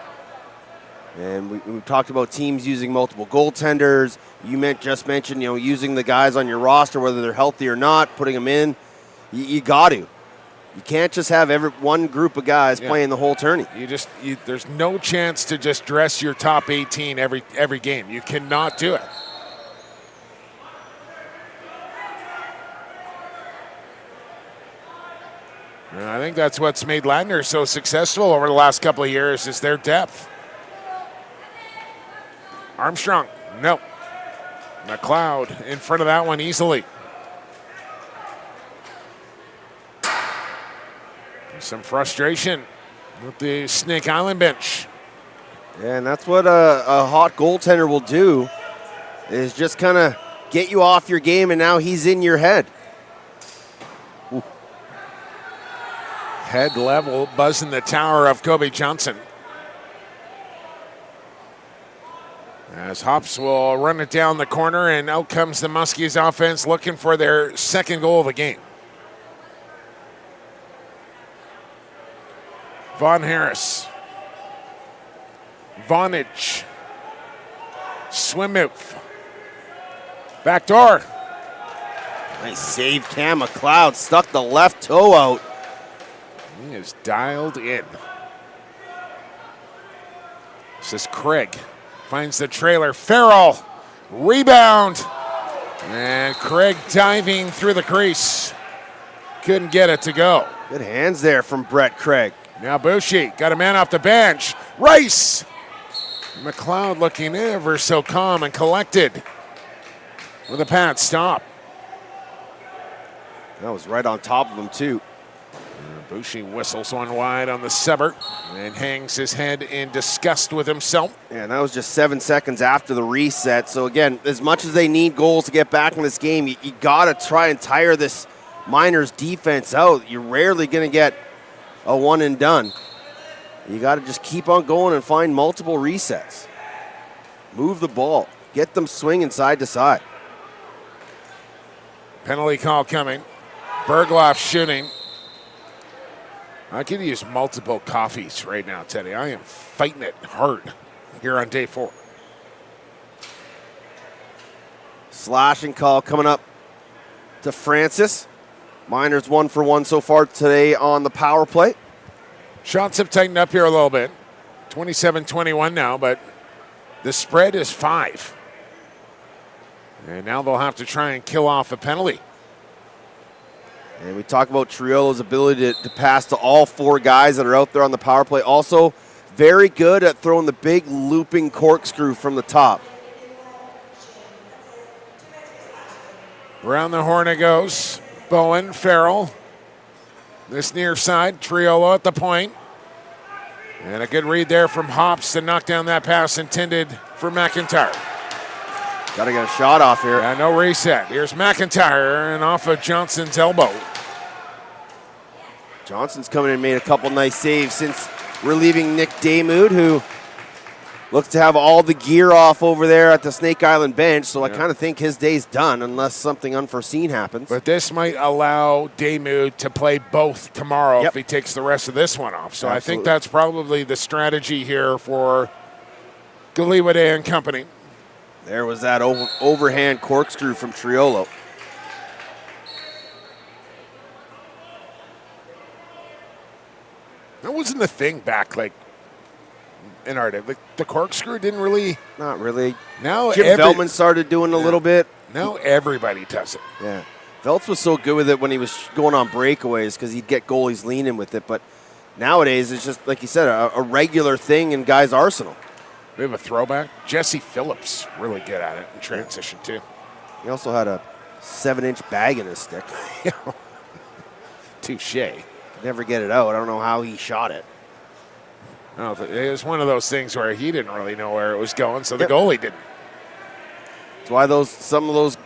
And we talked about teams using multiple goaltenders. You just mentioned, using the guys on your roster, whether they're healthy or not, putting them in. You got to. You can't just have one group of guys playing the whole tourney. There's no chance to just dress your top 18 every game. You cannot do it. And I think that's what's made Ladner so successful over the last couple of years is their depth. Armstrong, no. McLeod in front of that one easily. Some frustration with the Snake Island bench. Yeah, and that's what a hot goaltender will do, is just kind of get you off your game, and now he's in your head. Ooh. Head level, buzzing the tower of Kobe Johnson. As Hops will run it down the corner, and out comes the Muskies offense looking for their second goal of the game. Von Harris. Vonage. Swim move. Back door. Nice save, Cam McLeod. Stuck the left toe out. He is dialed in. This is Craig. Finds the trailer. Farrell. Rebound. And Craig diving through the crease. Couldn't get it to go. Good hands there from Brett Craig. Now Bushi got a man off the bench. Rice! McLeod looking ever so calm and collected with a pad stop. That was right on top of him, too. Bushi whistles one wide on the sever and hangs his head in disgust with himself. Yeah, and that was just 7 seconds after the reset. So, again, as much as they need goals to get back in this game, you got to try and tire this Miners defense out. You're rarely going to get a one and done. You got to just keep on going and find multiple resets. Move the ball. Get them swinging side to side. Penalty call coming. Bergloff shooting. I could use multiple coffees right now, Teddy. I am fighting it hard here on day 4. Slashing call coming up to Francis. Miners 1 for 1 so far today on the power play. Shots have tightened up here a little bit. 27-21 now, but the spread is 5. And now they'll have to try and kill off a penalty. And we talk about Triolo's ability to pass to all 4 guys that are out there on the power play. Also, very good at throwing the big looping corkscrew from the top. Around the horn it goes. Bowen, Farrell. This near side, Triolo at the point. And a good read there from Hops to knock down that pass intended for McIntyre. Got to get a shot off here. Yeah, no reset. Here's McIntyre and off of Johnson's elbow. Johnson's coming in and made a couple nice saves since relieving Nick Damoud, who looks to have all the gear off over there at the Snake Island bench. So I kind of think his day's done unless something unforeseen happens. But this might allow Damoud to play both tomorrow if he takes the rest of this one off. So I think that's probably the strategy here for Galiwade and company. There was that overhand corkscrew from Triolo. That wasn't a thing back in our day. The corkscrew didn't really. Not really. Now Jim Veltman started doing a little bit. Now everybody does it. Yeah. Veltz was so good with it when he was going on breakaways because he'd get goalies leaning with it. But nowadays it's just, like you said, a regular thing in guys' arsenal. We have a throwback. Jesse Phillips, really good at it in transition, too. He also had a 7-inch bag in his stick. Touché. Never get it out. I don't know how he shot it. No, it was one of those things where he didn't really know where it was going, so the goalie didn't. That's why some of those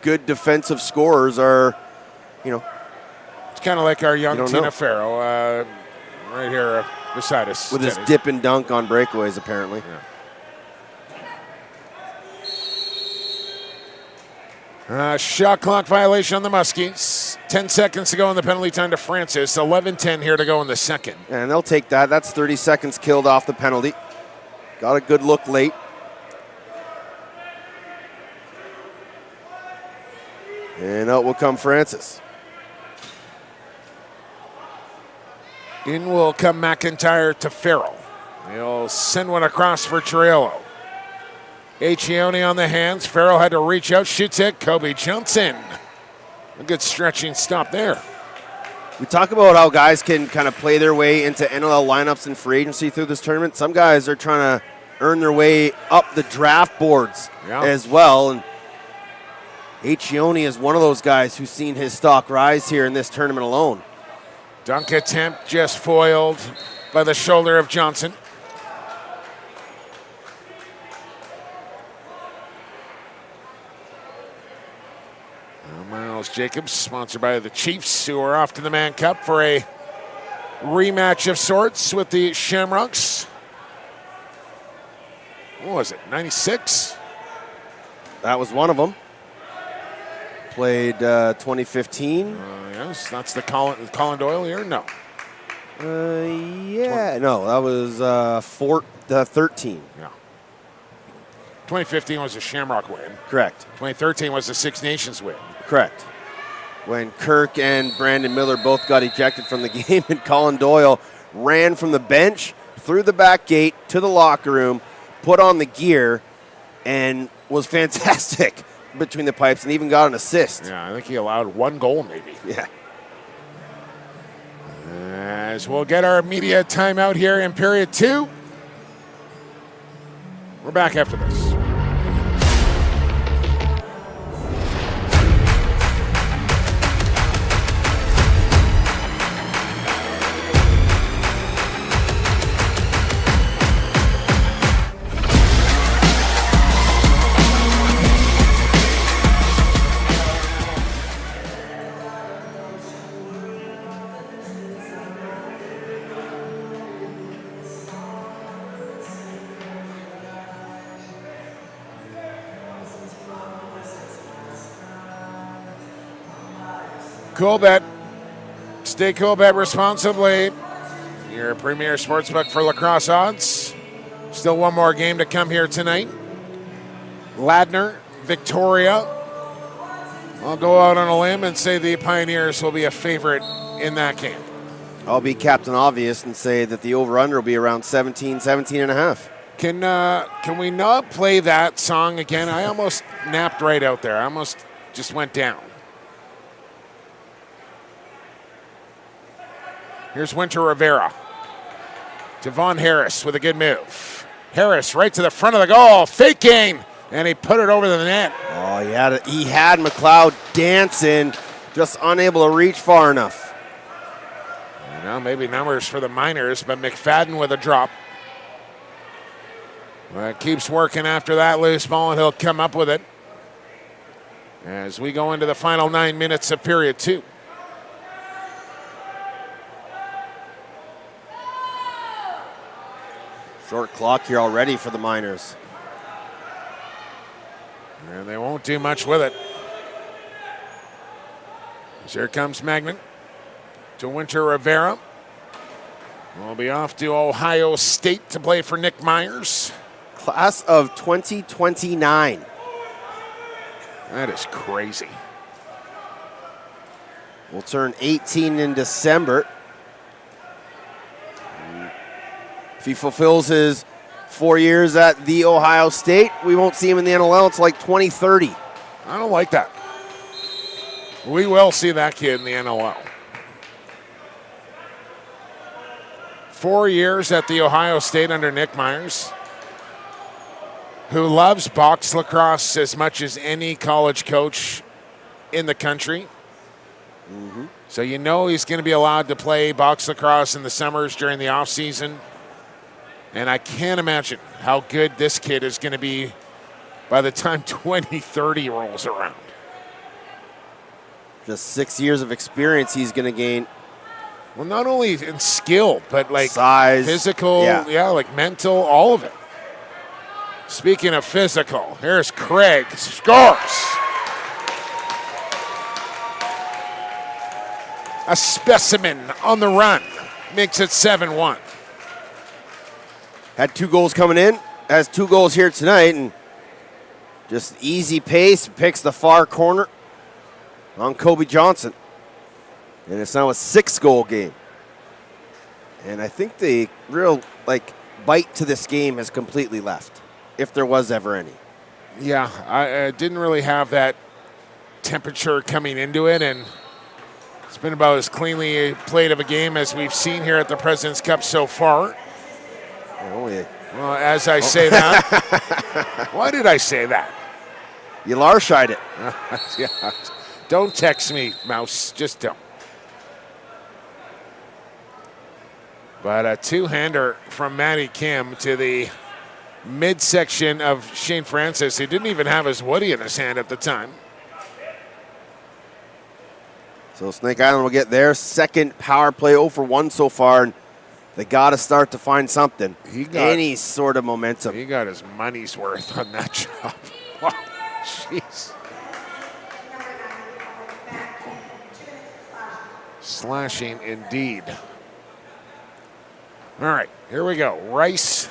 good defensive scorers are, It's kind of like our young Tina Farrow right here beside us. With his dip and dunk on breakaways, apparently. Yeah. Shot clock violation on the Muskies. 10 seconds to go in the penalty time to Francis. 11-10 here to go in the second. And they'll take that. That's 30 seconds killed off the penalty. Got a good look late. And out will come Francis. In will come McIntyre to Farrell. He'll send one across for Triolo. Accioni on the hands. Farrell had to reach out, shoots it. Kobe Johnson. A good stretching stop there. We talk about how guys can kind of play their way into NLL lineups and free agency through this tournament. Some guys are trying to earn their way up the draft boards as well. And Accioni is one of those guys who's seen his stock rise here in this tournament alone. Dunk attempt just foiled by the shoulder of Johnson. Miles Jacobs, sponsored by the Chiefs, who are off to the Mann Cup for a rematch of sorts with the Shamrocks. What was it, 96? That was one of them. Played 2015. Yes, that's the Colin Doyle year? No. No, that was 13. Yeah. 2015 was a Shamrock win. Correct. 2013 was the Six Nations win. Correct. When Kirk and Brandon Miller both got ejected from the game, and Colin Doyle ran from the bench through the back gate to the locker room, put on the gear, and was fantastic. between the pipes and even got an assist. Yeah, I think he allowed 1 goal maybe. Yeah. As we'll get our media timeout here in period 2. We're back after this. Cool bet. Stay cool bet responsibly. Your premier sportsbook for lacrosse odds. Still one more game to come here tonight. Ladner, Victoria. I'll go out on a limb and say the Pioneers will be a favorite in that game. I'll be Captain Obvious and say that the over-under will be around 17 and a half. Can we not play that song again? I almost napped right out there. I almost just went down. Here's Winter Rivera. Devon Harris with a good move. Harris right to the front of the goal. Faking. And he put it over the net. Oh, he had McLeod dancing, just unable to reach far enough. Well, maybe numbers for the Miners, but McFadden with a drop. Keeps working after that loose ball, and he'll come up with it as we go into the final 9 minutes of period 2. Short clock here already for the Miners. And they won't do much with it. Here comes Magnan to Winter Rivera. We'll be off to Ohio State to play for Nick Myers. Class of 2029. That is crazy. Will turn 18 in December. If he fulfills his 4 years at the Ohio State, we won't see him in the NLL until like 2030. I don't like that. We will see that kid in the NLL. 4 years at the Ohio State under Nick Myers, who loves box lacrosse as much as any college coach in the country. Mm-hmm. So you know he's going to be allowed to play box lacrosse in the summers during the off season. And I can't imagine how good this kid is going to be by the time 2030 rolls around. Just 6 years of experience he's going to gain. Well, not only in skill, but like size, physical, like mental, all of it. Speaking of physical, here's Craig, scores. A specimen on the run, makes it 7-1. Had 2 goals coming in, has 2 goals here tonight, and just easy pace, picks the far corner on Kobe Johnson. And it's now a 6-goal game. And I think the real bite to this game has completely left, if there was ever any. Yeah, I didn't really have that temperature coming into it, and it's been about as cleanly played of a game as we've seen here at the President's Cup so far. Oh, yeah. Well, as I say that, why did I say that? You Larshied it. Yeah. Don't text me, Mouse. Just don't. But a two-hander from Matty Kim to the midsection of Shane Francis. He didn't even have his Woody in his hand at the time. So Snake Island will get their second power play 0-for-1 so far, and they got to start to find something. Any sort of momentum. He got his money's worth on that job. Wow, jeez. Slashing indeed. All right, here we go. Rice,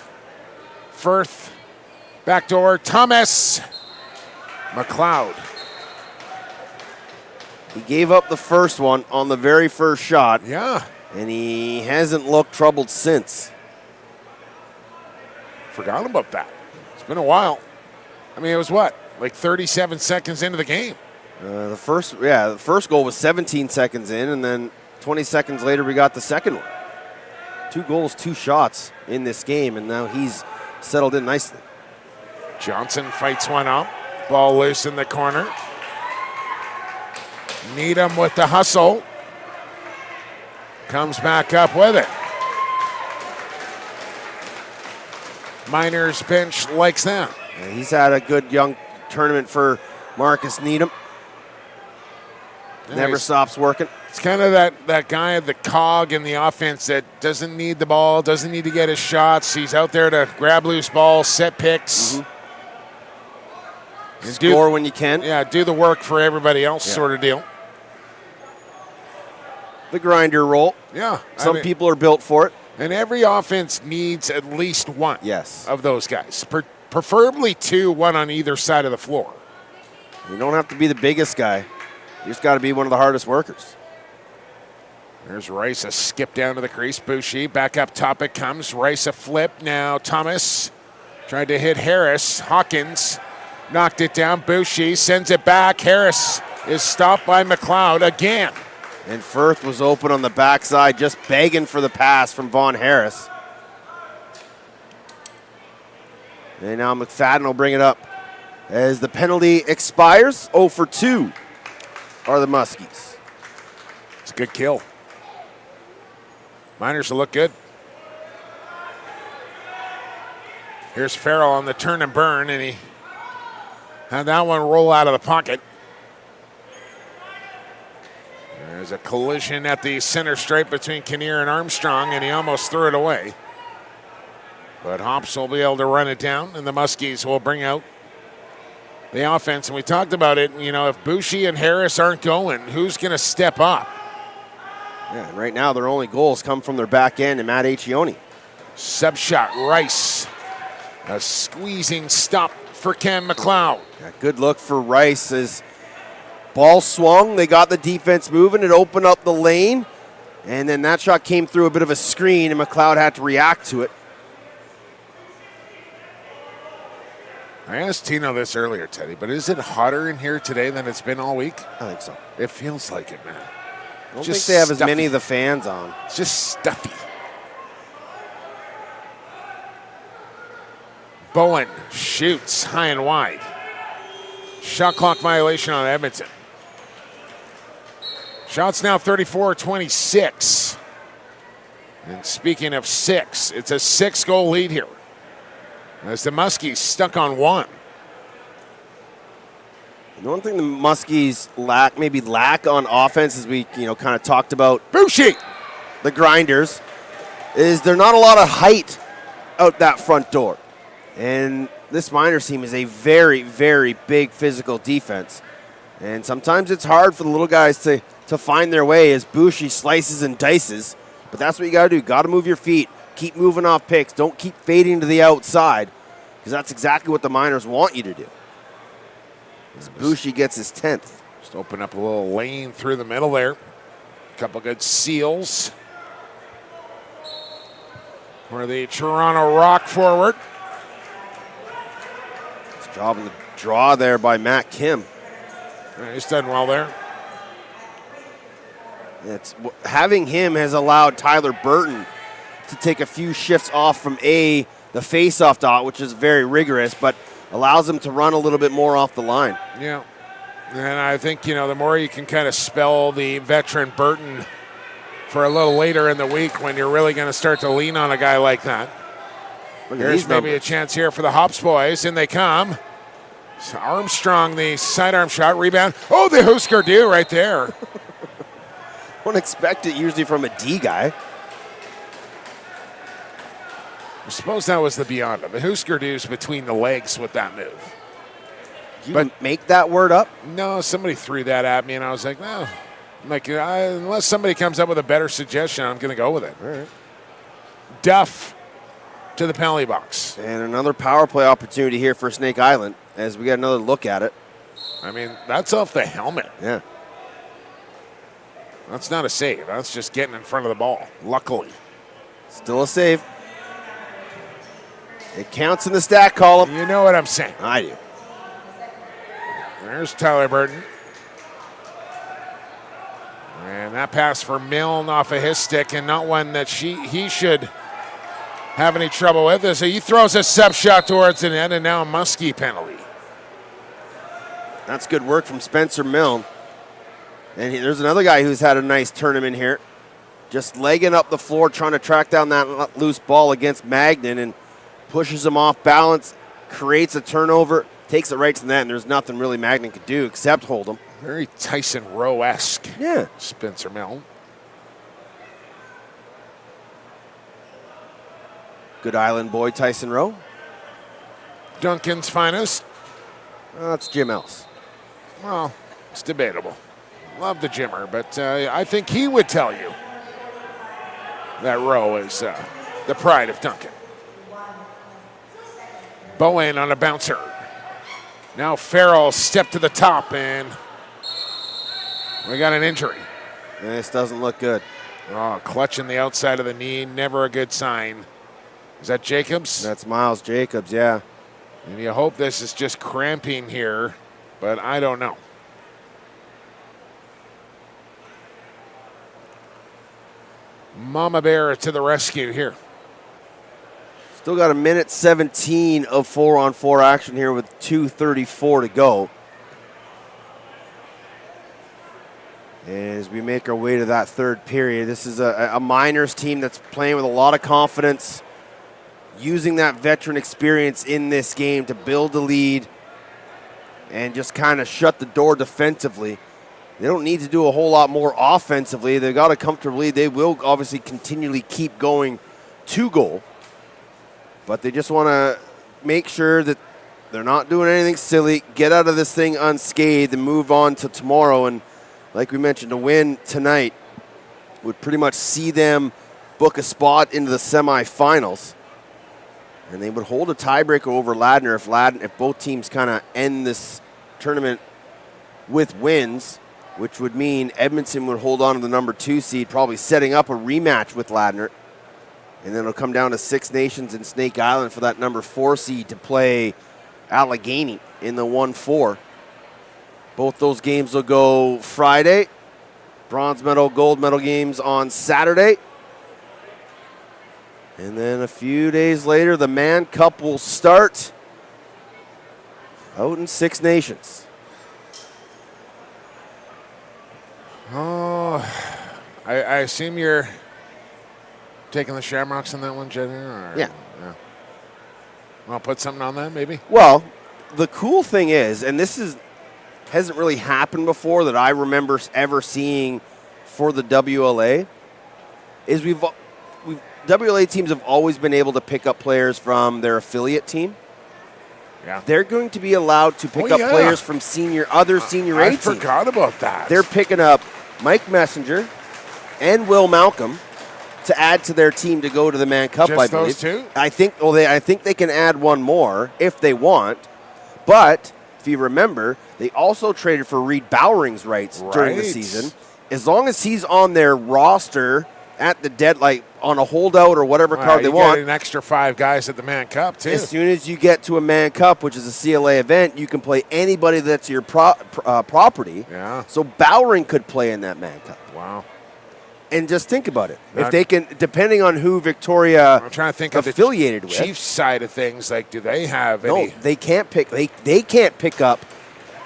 Firth, backdoor, Thomas, McLeod. He gave up the first one on the very first shot. Yeah. And he hasn't looked troubled since. Forgot about that. It's been a while. I mean, it was what? like 37 seconds into the game. The first goal was 17 seconds in, and then 20 seconds later we got the second one. 2 goals, 2 shots in this game, and now he's settled in nicely. Johnson fights one up. Ball loose in the corner. Needham with the hustle. Comes back up with it. Miners bench likes that. Yeah, he's had a good young tournament for Marcus Needham. Never stops working. It's kind of that guy at the cog in the offense that doesn't need the ball, doesn't need to get his shots. He's out there to grab loose balls, set picks. Score when you can. Yeah, do the work for everybody else sort of deal. The grinder role. Yeah. Some people are built for it. And every offense needs at least one Yes. of those guys. Preferably 2, one on either side of the floor. You don't have to be the biggest guy. You just got to be one of the hardest workers. There's Rice, a skip down to the crease. Boucher, back up top it comes. Rice, a flip. Now Thomas tried to hit Harris. Hawkins knocked it down. Boucher sends it back. Harris is stopped by McLeod again. And Firth was open on the backside, just begging for the pass from Vaughn Harris. And now McFadden will bring it up. As the penalty expires, 0 for 2 are the Muskies. It's a good kill. Miners will look good. Here's Farrell on the turn and burn, and he had that one roll out of the pocket. There's a collision at the center stripe between Kinnear and Armstrong, and he almost threw it away. But Hops will be able to run it down, and the Muskies will bring out the offense. And we talked about it, if Boucher and Harris aren't going, who's going to step up? Yeah, and right now their only goals come from their back end and Matt Accioni. Sub shot, Rice. A squeezing stop for Cam McLeod. Yeah, good look for Rice as ball swung. They got the defense moving. It opened up the lane. And then that shot came through a bit of a screen, and McLeod had to react to it. I asked Tino this earlier, Teddy, but is it hotter in here today than it's been all week? I think so. It feels like it, man. I don't think they have as many of the fans on. It's just stuffy. Bowen shoots high and wide. Shot clock violation on Edmonton. Shots now 34-26. And speaking of 6, it's a 6-goal lead here, as the Muskies stuck on 1. The one thing the Muskies lack on offense, as we kind of talked about, Boucher, the grinders, is there not a lot of height out that front door. And this Miners team is a very, very big physical defense. And sometimes it's hard for the little guys to find their way as Boucher slices and dices. But that's what you got to do. Got to move your feet. Keep moving off picks. Don't keep fading to the outside, because that's exactly what the Miners want you to do. As Boucher gets his 10th. Just open up a little lane through the middle there. A couple good seals for the Toronto Rock forward. Nice job in the draw there by Matt Kim. Yeah, he's done well there. Having him has allowed Tyler Burton to take a few shifts off from the face-off dot, which is very rigorous, but allows him to run a little bit more off the line. Yeah. And I think, the more you can kind of spell the veteran Burton for a little later in the week when you're really going to start to lean on a guy like that. There's maybe a chance here for the Hops boys, and they come. So Armstrong, the sidearm shot, rebound. Oh, the Husker do right there. Wouldn't expect it usually from a D guy. I suppose that was the beyond of the Husker do's between the legs with that move. But make that word up? No, somebody threw that at me, and I was like, no. Unless somebody comes up with a better suggestion, I'm going to go with it. All right. Duff to the penalty box. And another power play opportunity here for Snake Island as we get another look at it. I mean, that's off the helmet. Yeah. That's not a save. That's just getting in front of the ball, luckily. Still a save. It counts in the stat column. You know what I'm saying. I do. There's Tyler Burton. And that pass for Milne off of his stick, and not one that he should have any trouble with. So he throws a step shot towards the net, and now a Muskie penalty. That's good work from Spencer Milne. And there's another guy who's had a nice tournament here. Just legging up the floor, trying to track down that loose ball against Magnan, and pushes him off balance, creates a turnover, takes it right to the net, and there's nothing really Magnan could do except hold him. Very Tyson Rowe-esque. Yeah. Spencer Milne. Good Island boy, Tyson Rowe. Duncan's finest. That's Jim Ellis. Well, it's debatable. Love the Jimmer, but I think he would tell you that Rowe is the pride of Duncan. Bowen on a bouncer. Now Farrell stepped to the top, and we got an injury. This doesn't look good. Oh, clutching the outside of the knee, never a good sign. Is that Jacobs? That's Miles Jacobs, yeah. And you hope this is just cramping here, but I don't know. Mama Bear to the rescue here. Still got a minute 17 of 4-on-4 action here with 2:34 to go. As we make our way to that third period, this is a Miners team that's playing with a lot of confidence, using that veteran experience in this game to build a lead and just kind of shut the door defensively. They don't need to do a whole lot more offensively. They've got a comfortable lead. They will obviously continually keep going to goal, but they just want to make sure that they're not doing anything silly, get out of this thing unscathed and move on to tomorrow. And like we mentioned, a win tonight would pretty much see them book a spot into the semifinals. And they would hold a tiebreaker over Ladner if both teams kind of end this tournament with wins, which would mean Edmonton would hold on to the number 2 seed, probably setting up a rematch with Ladner. And then it'll come down to Six Nations and Snake Island for that number 4 seed to play Allegheny in the 1-4. Both those games will go Friday. Bronze medal, gold medal games on Saturday. And then a few days later, the Man Cup will start out in Six Nations. Oh, I assume you're taking the Shamrocks on that one, Jenny? Or, yeah. Want to put something on that, maybe? Well, the cool thing is, and this hasn't really happened before that I remember ever seeing for the WLA, is WLA teams have always been able to pick up players from their affiliate team. Yeah. They're going to be allowed to pick up players from other senior A teams. I forgot about that. They're picking up Mike Messenger and Will Malcolm to add to their team to go to the Man Cup, Just I believe. those two? I think they can add one more if they want. But if you remember, they also traded for Reed Bowering's rights during the season. As long as he's on their roster at the deadline, on a holdout or whatever card they want. Get an extra 5 guys at the Man Cup, too. As soon as you get to a Man Cup, which is a CLA event, you can play anybody that's your property. Yeah. So Bowering could play in that Man Cup. Wow. And just think about it. If they can, depending on who Victoria I'm trying to think affiliated of the with. Chiefs side of things, like, do they have any? No, they can't pick. They can't pick up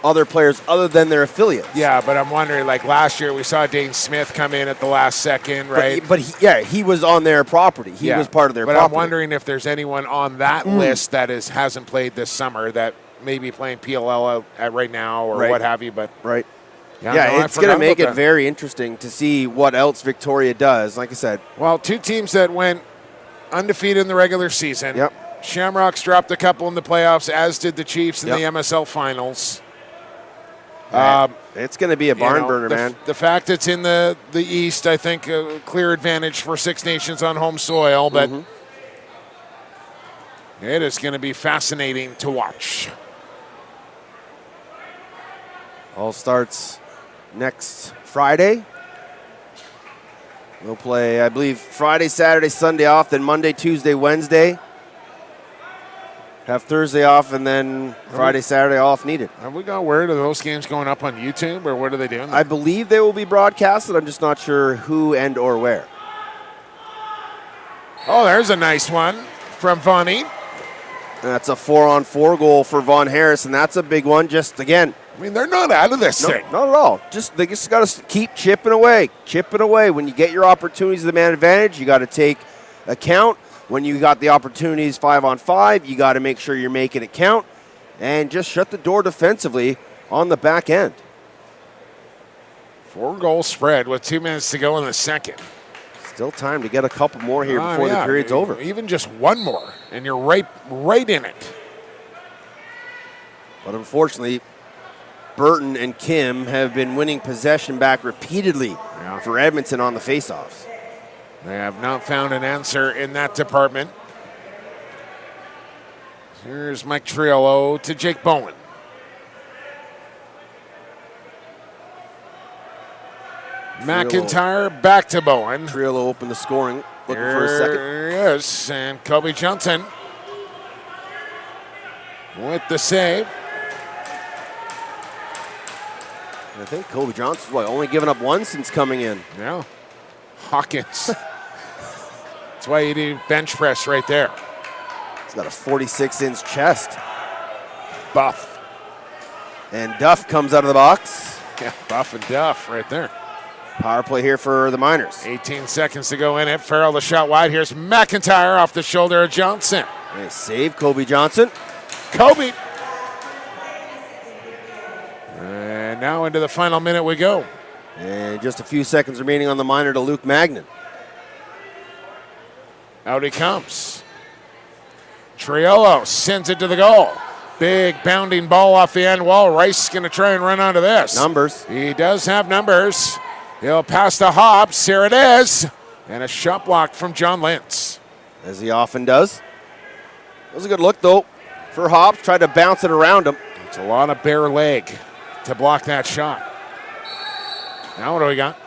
other players other than their affiliates. Yeah, but I'm wondering, like last year we saw Dane Smith come in at the last second, right? But he was on their property. He was part of their property. But I'm wondering if there's anyone on that list that hasn't played this summer that may be playing PLL right now or what have you. But it's going to make it very interesting to see what else Victoria does. Like I said, well, 2 teams that went undefeated in the regular season. Yep. Shamrocks dropped a couple in the playoffs, as did the Chiefs in the MSL finals. It's going to be a barn burner, man. The fact it's in the East, I think, a clear advantage for Six Nations on home soil, but it is going to be fascinating to watch. All starts next Friday. We'll play, I believe, Friday, Saturday, Sunday off, then Monday, Tuesday, Wednesday. Have Thursday off and then Friday, Saturday off needed. Have we got word of those games going up on YouTube, or what are they doing? I believe they will be broadcasted. I'm just not sure who and or where. Oh, there's a nice one from Vonnie. That's a 4-on-4 goal for Von Harris, and that's a big one. Just, again, I mean, they're not out of this no, thing. not at all. They just got to keep chipping away. When you get your opportunities of the man advantage, you got to take account. When you got the opportunities 5-on-5, you got to make sure you're making it count, and just shut the door defensively on the back end. 4-goal spread with 2 minutes to go in the second. Still time to get a couple more here before the period's over. Even just one more, and you're right in it. But unfortunately, Burton and Kim have been winning possession back repeatedly for Edmonton on the faceoffs. They have not found an answer in that department. Here's Mike Triolo to Jake Bowen. McIntyre back to Bowen. Triolo opened the scoring, looking for a second. There he is, and Kobe Johnson with the save. And I think Kobe Johnson's only given up one since coming in. Yeah. Hawkins. That's why you do bench press right there. He's got a 46-inch chest. Buff. And Duff comes out of the box. Yeah, Buff and Duff right there. Power play here for the Miners. 18 seconds to go in it. Farrell the shot wide. Here's McIntyre off the shoulder of Johnson. Nice save, Kobe Johnson. Kobe. And now into the final minute we go. And just a few seconds remaining on the Miner to Luke Magnan. Out he comes. Triolo sends it to the goal. Big bounding ball off the end wall. Rice is going to try and run onto this. Numbers. He does have numbers. He'll pass to Hobbs. Here it is. And a shot block from John Lentz. As he often does. That was a good look, though, for Hobbs. Tried to bounce it around him. It's a lot of bare leg to block that shot. Now what do we got?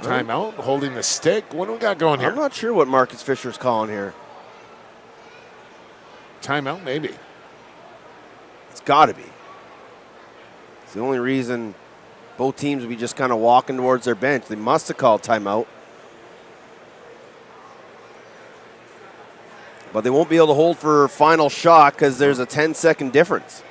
Timeout, holding the stick. What do we got going here? I'm not sure what Marcus Fisher's calling here. Timeout, maybe. It's got to be. It's the only reason both teams would be just kind of walking towards their bench. They must have called timeout. But they won't be able to hold for final shot because there's a 10-second difference.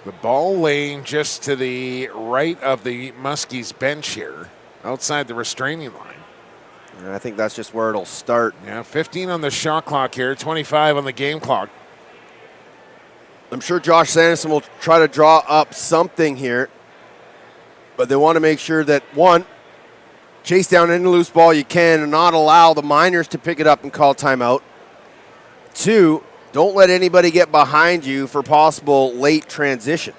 The ball laying just to the right of the Muskies bench here, outside the restraining line. And I think that's just where it'll start. Yeah, 15 on the shot clock here, 25 on the game clock. I'm sure Josh Sanderson will try to draw up something here, but they want to make sure that, one, chase down any loose ball you can and not allow the Miners to pick it up and call timeout. Two, don't let anybody get behind you for possible late transition.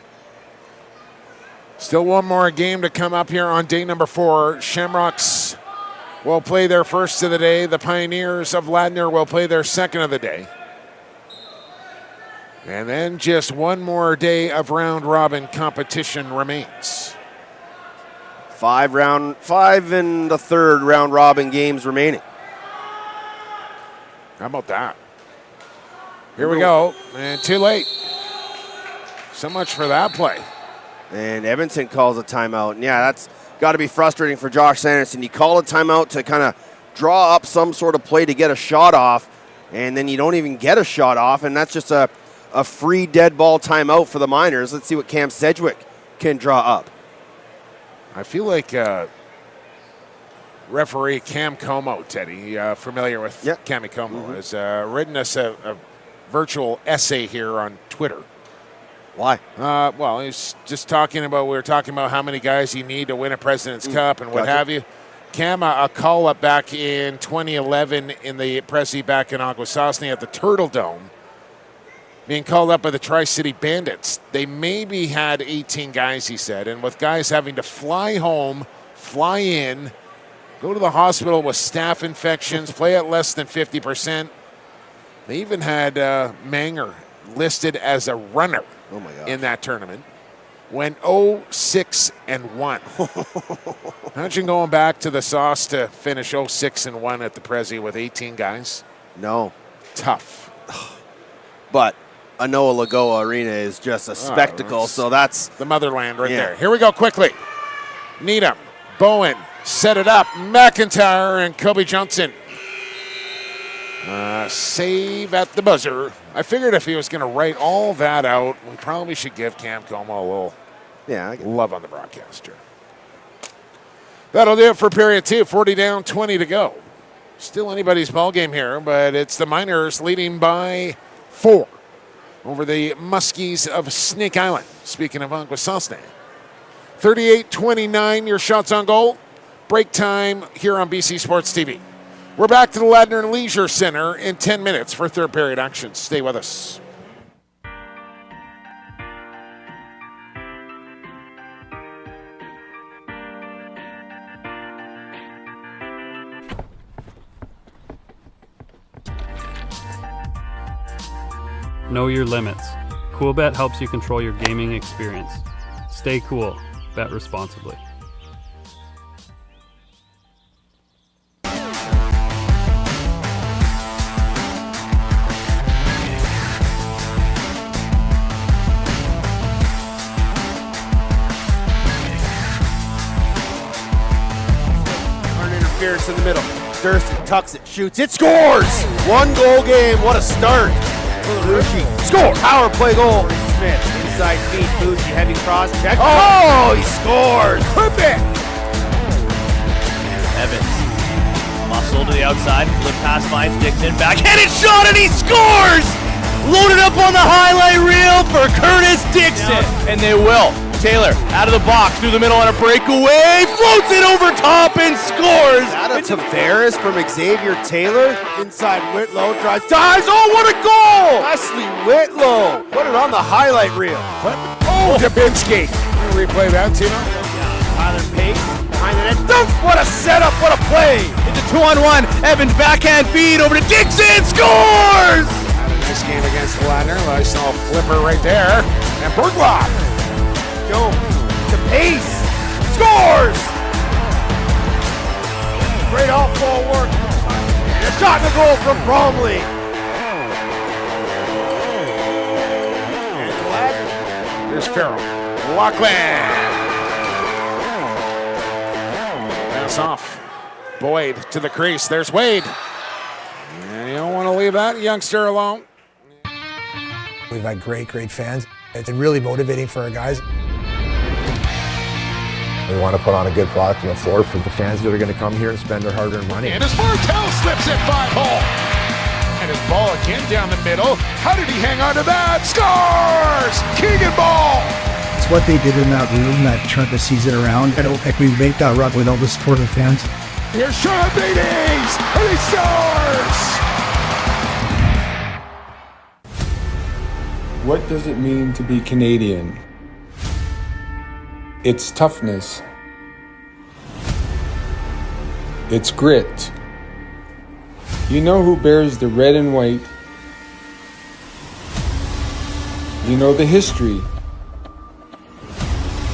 Still one more game to come up here on day number 4. Shamrocks will play their first of the day. The Pioneers of Ladner will play their second of the day. And then just one more day of round-robin competition remains. 5 and the third round-robin games remaining. How about that? Here we go, and too late. So much for that play. And Edmonton calls a timeout. And yeah, that's got to be frustrating for Josh Sanderson. You call a timeout to kind of draw up some sort of play to get a shot off, and then you don't even get a shot off, and that's just a free dead ball timeout for the Miners. Let's see what Cam Sedgwick can draw up. I feel like referee Cam Como, Teddy, familiar with Cami Como, has written us a virtual essay here on Twitter. Why? Well, he's just talking about, we were talking about how many guys you need to win a President's Cup and what have you. Cam, a call-up back in 2011 in the Prezi back in Akwesasne at the Turtle Dome, being called up by the Tri-City Bandits. They maybe had 18 guys, he said, and with guys having to fly home, fly in, go to the hospital with staph infections, play at less than 50%. They even had Manger listed as a runner in that tournament. went 0-6-1. Imagine going back to the sauce to finish 0-6-1 at the Prezi with 18 guys. No. Tough. But Anoa Lagoa Arena is just a spectacle, so that's the motherland right there. Here we go quickly. Needham, Bowen, set it up. McIntyre and Kobe Johnson. Save at the buzzer. I figured if he was going to write all that out, we probably should give Cam Como a little love on the broadcaster. That'll do it for period 2. 40 down, 20 to go. Still anybody's ball game here, but it's the Miners leading by 4 over the Muskies of Snake Island. Speaking of Akwesasne. 38-29, your shots on goal. Break time here on BC Sports TV. We're back to the Ladner Leisure Center in 10 minutes for third period action. Stay with us. Know your limits. CoolBet helps you control your gaming experience. Stay cool. Bet responsibly. interference in the middle. Durston tucks it, shoots, it scores! 1 goal game, what a start. Bucci, score! Power play goal. Smith, inside feet, Bucci, heavy cross check. Oh, he scores! Perfect! Evans, muscle to the outside, flip pass finds Dixon, backhanded shot, and he scores! Loaded up on the highlight reel for Curtis Dixon, and they will. Taylor out of the box through the middle on a breakaway, floats it over top and scores. Out of Tavares from Xavier Taylor, inside Whitlow, drives, dives, oh what a goal! Leslie Whitlow, put it on the highlight reel. Oh, Dubinsky. Replay that, Tino. Tyler Pace, behind the net, dunk, what a setup, what a play! It's a 2-on-1, Evans backhand feed over to Dixon, scores! This game against Ladner, I saw a flipper right there, and Bergloff. Jones to Pace, scores! Great off-ball work. And a shot and a goal from Bromley. And Ladner. Here's Farrell. Lachlan. Pass off. Boyd to the crease. There's Wade. And you don't want to leave that youngster alone. We've had great fans. It's really motivating for our guys. We want to put on a good product on the floor for the fans that are going to come here and spend their hard-earned money. And as Martel slips it 5-hole. And his ball again down the middle. How did he hang on to that? Scores! Keegan Ball! It's what they did in that room that turned the season around. I don't think we make that run without the support of the fans. Here's Sean Beatties! And he scores! What does it mean to be Canadian? It's toughness. It's grit. You know who bears the red and white. You know the history.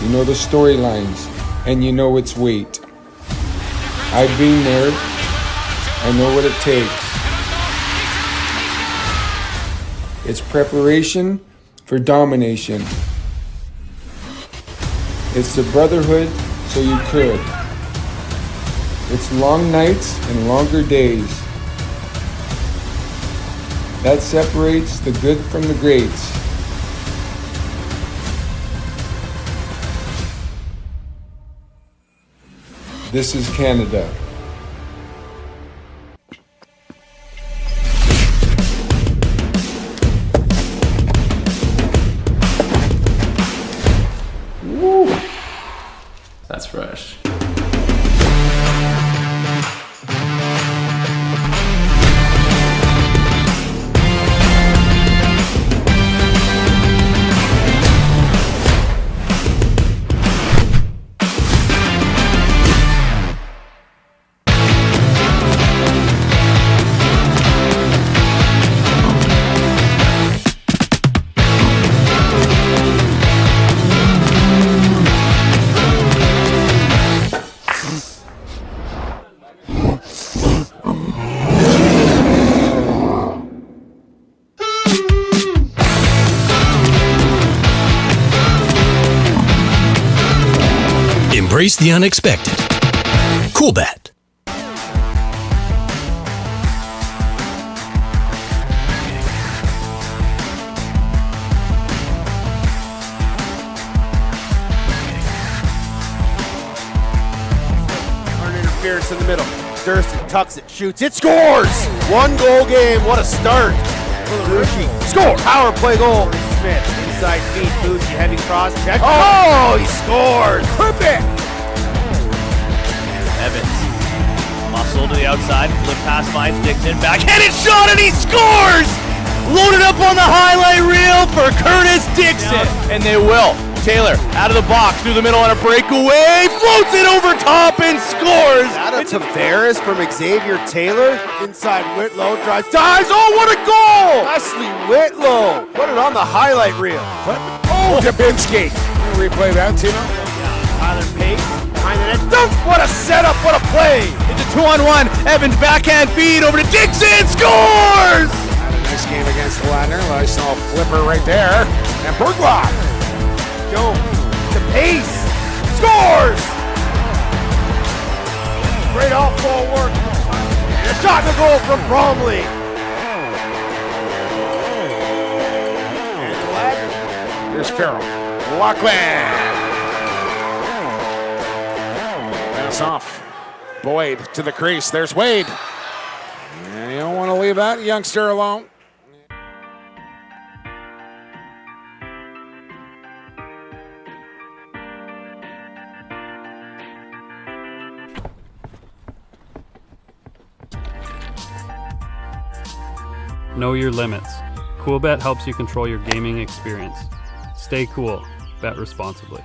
You know the storylines, and you know its weight. I've been there. I know what it takes. It's preparation for domination. It's the brotherhood so you could. It's long nights and longer days. That separates the good from the greats. This is Canada. That's fresh. Embrace the unexpected. Coolbet. Interference in the middle. Durston tucks it, shoots, it scores! 1 goal game, what a start. Bucci, score! Power play goal. Smith, inside feed, Bucci, heavy cross check. Oh, he scores! Clip it! Evans, muscle to the outside, flip pass finds Dixon, backhanded shot and he scores! Loaded up on the highlight reel for Curtis Dixon, and they will. Taylor out of the box through the middle on a breakaway, floats it over top and scores. Out of Tavares from Xavier Taylor, inside Whitlow, drives, dives, oh what a goal! Leslie Whitlow, put it on the highlight reel. Oh, Dubinsky. Replay that, Tino. Tyler Pace, behind the net, dunk, what a setup, what a play! It's a 2-on-1, Evans backhand feed over to Dixon, scores! Had a nice game against Ladner. I saw a flipper right there. And Berglock. Jones to Pace, scores! Great off-ball work. And a shot and a goal from Bromley. And Ladner. Here's Farrell. Lachlan. Pass off. Boyd to the crease. There's Wade. And you don't want to leave that youngster alone. Know your limits. Coolbet helps you control your gaming experience. Stay cool. Bet responsibly.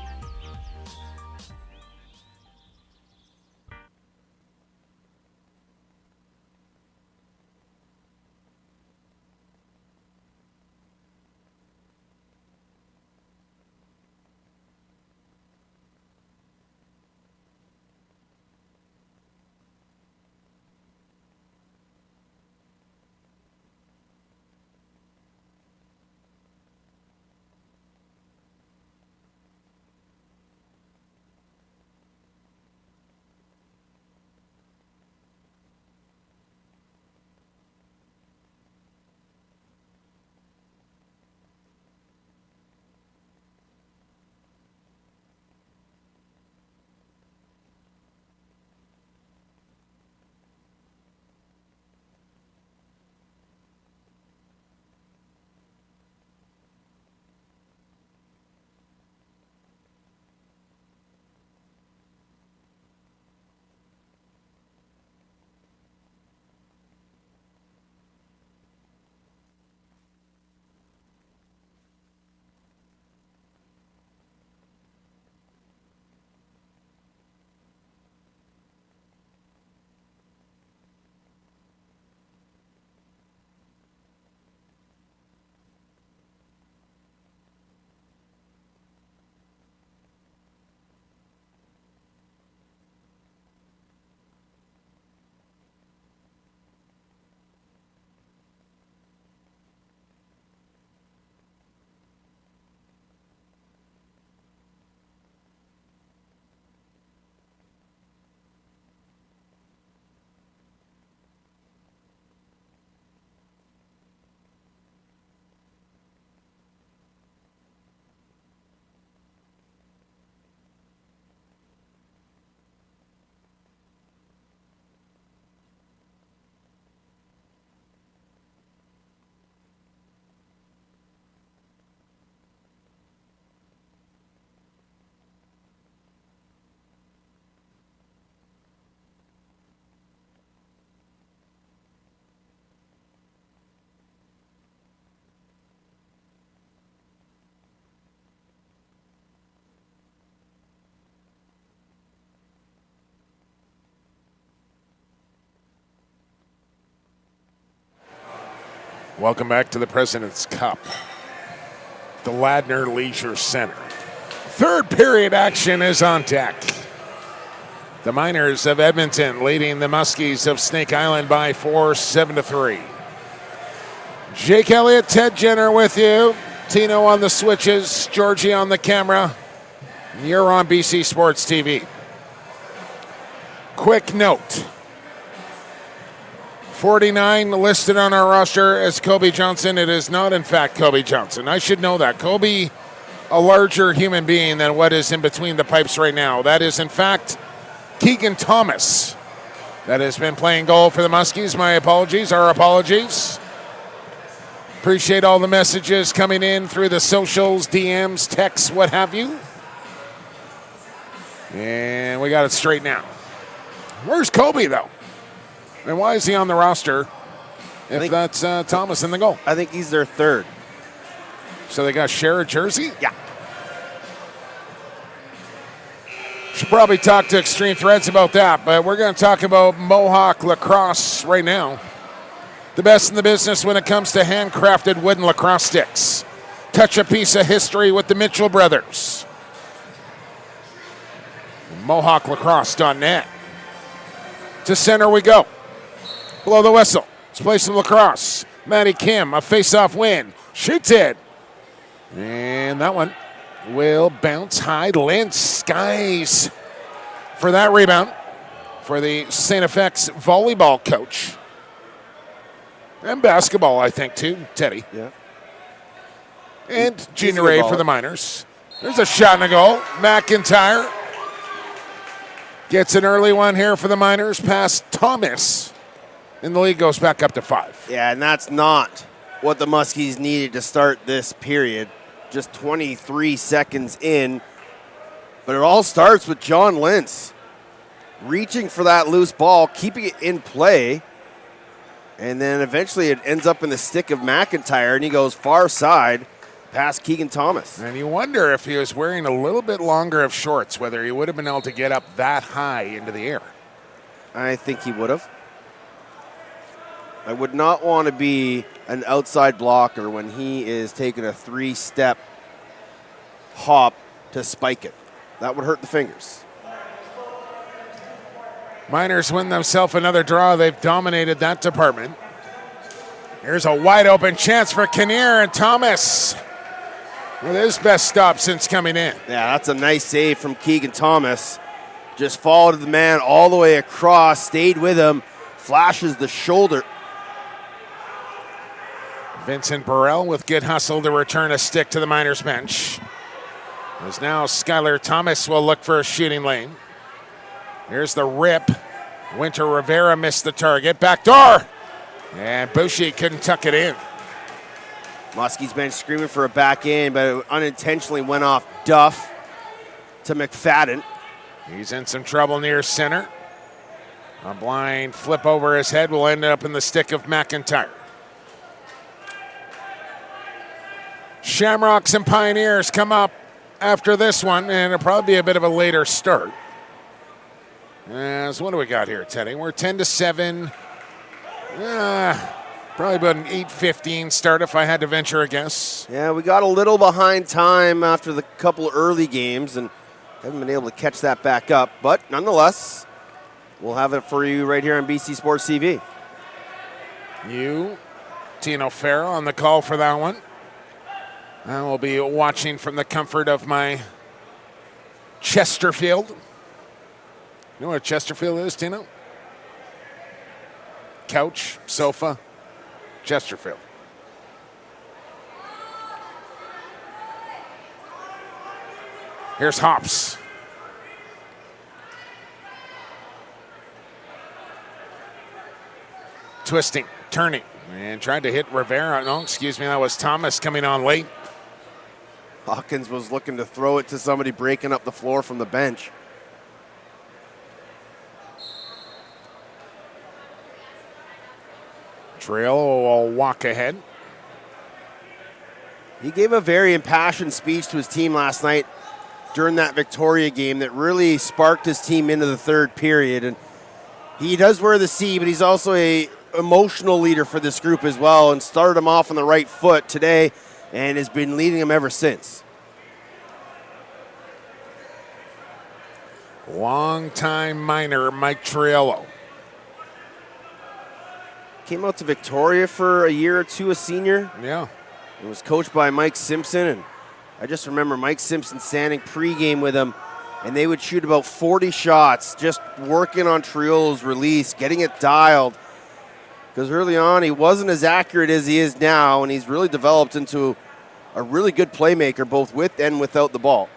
Welcome back to the President's Cup, the Ladner Leisure Center. Third period action is on deck. The Miners of Edmonton leading the Muskies of Snake Island by 7-3. Jake Elliott, Ted Jenner with you. Tino on the switches, Georgie on the camera. You're on BC Sports TV. Quick note. 49 listed on our roster as Kobe Johnson. It is not, in fact, Kobe Johnson. I should know that. Kobe, a larger human being than what is in between the pipes right now. That is, in fact, Keegan Thomas. That has been playing goal for the Muskies. My apologies, our apologies. Appreciate all the messages coming in through the socials, DMs, texts, what have you. And we got it straight now. Where's Kobe, though? And why is he on the roster if that's Thomas in the goal? I think he's their third. So they got share a jersey? Yeah. Should probably talk to Extreme Threads about that, but we're going to talk about Mohawk Lacrosse right now. The best in the business when it comes to handcrafted wooden lacrosse sticks. Touch a piece of history with the Mitchell brothers. MohawkLacrosse.net. To center we go. Blow the whistle. Let's play some lacrosse. Matty Kim, a face-off win. Shoots it. And that one will bounce high. Lynn Skies for that rebound for the St. FX volleyball coach. And basketball, I think, too, Teddy. Yeah. And Junior A for the Miners. There's a shot and a goal. McIntyre gets an early one here for the Miners past Thomas. And the lead goes back up to 5. Yeah, and that's not what the Muskies needed to start this period. Just 23 seconds in. But it all starts with John Lentz reaching for that loose ball, keeping it in play. And then eventually it ends up in the stick of McIntyre, and he goes far side past Keegan Thomas. And you wonder if he was wearing a little bit longer of shorts, whether he would have been able to get up that high into the air. I think he would have. I would not want to be an outside blocker when he is taking a 3-step hop to spike it. That would hurt the fingers. Miners win themselves another draw. They've dominated that department. Here's a wide open chance for Kinnear, and Thomas with his best stop since coming in. Yeah, that's a nice save from Keegan Thomas. Just followed the man all the way across, stayed with him, flashes the shoulder. Vincent Burrell with good hustle to return a stick to the Miners bench. As now Skylar Thomas will look for a shooting lane. Here's the rip. Winter Rivera missed the target. Back door. And Boucher couldn't tuck it in. Muskies bench screaming for a back in, but it unintentionally went off Duff to McFadden. He's in some trouble near center. A blind flip over his head will end up in the stick of McIntyre. Shamrocks and Pioneers come up after this one, and it'll probably be a bit of a later start. So what do we got here, Teddy? We're 10-7. Probably about an 8:15 start if I had to venture a guess. Yeah, we got a little behind time after the couple early games and haven't been able to catch that back up. But nonetheless, we'll have it for you right here on BC Sports TV. You, Tino Farrell, on the call for that one. I will be watching from the comfort of my Chesterfield. You know what a Chesterfield is, Tino? Couch, sofa, Chesterfield. Here's Hops. Twisting, turning, and tried to hit Rivera. No, excuse me, that was Thomas coming on late. Hawkins was looking to throw it to somebody breaking up the floor from the bench. Trail will walk ahead. He gave a very impassioned speech to his team last night during that Victoria game that really sparked his team into the third period. And he does wear the C, but he's also a emotional leader for this group as well, and started them off on the right foot today and has been leading them ever since. Long-time Miner Mike Triello. Came out to Victoria for a year or two, a senior. Yeah. He was coached by Mike Simpson and I just remember Mike Simpson standing pregame with him, and they would shoot about 40 shots, just working on Triolo's release, getting it dialed. Because early on, he wasn't as accurate as he is now, and he's really developed into a really good playmaker, both with and without the ball.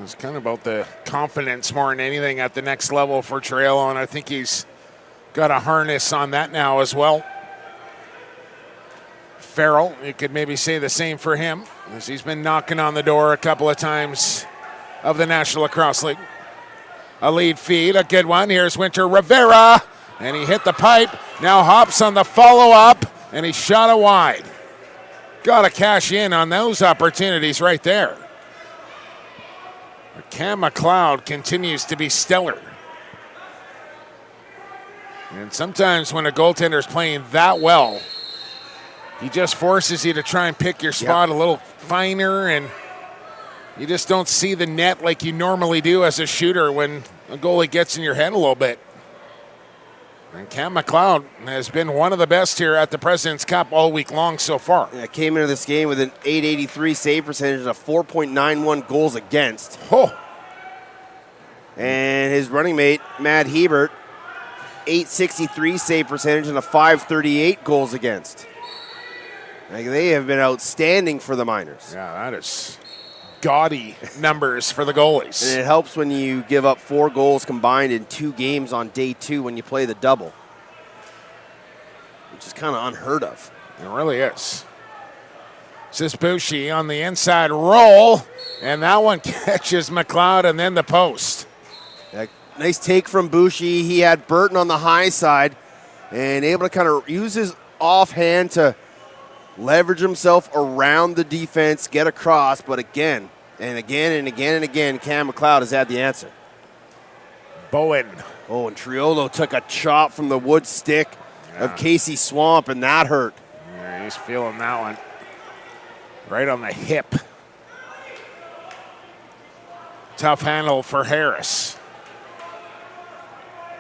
It's kind of about the confidence more than anything at the next level for Triolo, and I think he's got a harness on that now as well. Farrell, you could maybe say the same for him, as he's been knocking on the door a couple of times of the National Lacrosse League. A lead feed, a good one. Here's Winter Rivera, and he hit the pipe. Now hops on the follow-up, and he shot it wide. Got to cash in on those opportunities right there. Cam McLeod continues to be stellar. And sometimes when a goaltender's playing that well, he just forces you to try and pick your spot a little finer, and you just don't see the net like you normally do as a shooter when a goalie gets in your head a little bit. And Cam McLeod has been one of the best here at the President's Cup all week long so far. Yeah, came into this game with an .883 save percentage and a 4.91 goals against. Oh. And his running mate, Matt Hebert, .863 save percentage and a 538 goals against. Like, they have been outstanding for the Miners. Yeah, that is gaudy numbers for the goalies. And it helps when you give up 4 goals combined in 2 games on day 2 when you play the double, which is kind of unheard of. It really is. This is Boucher on the inside roll, and that one catches McLeod and then the post. Yeah, nice take from Boucher. He had Burton on the high side and able to kind of use his offhand to leverage himself around the defense, get across, but again and again and again and again, Cam McLeod has had the answer. Bowen. Oh, and Triolo took a chop from the wood stick of Casey Swamp, and that hurt. Yeah, he's feeling that one. Right on the hip. Tough handle for Harris.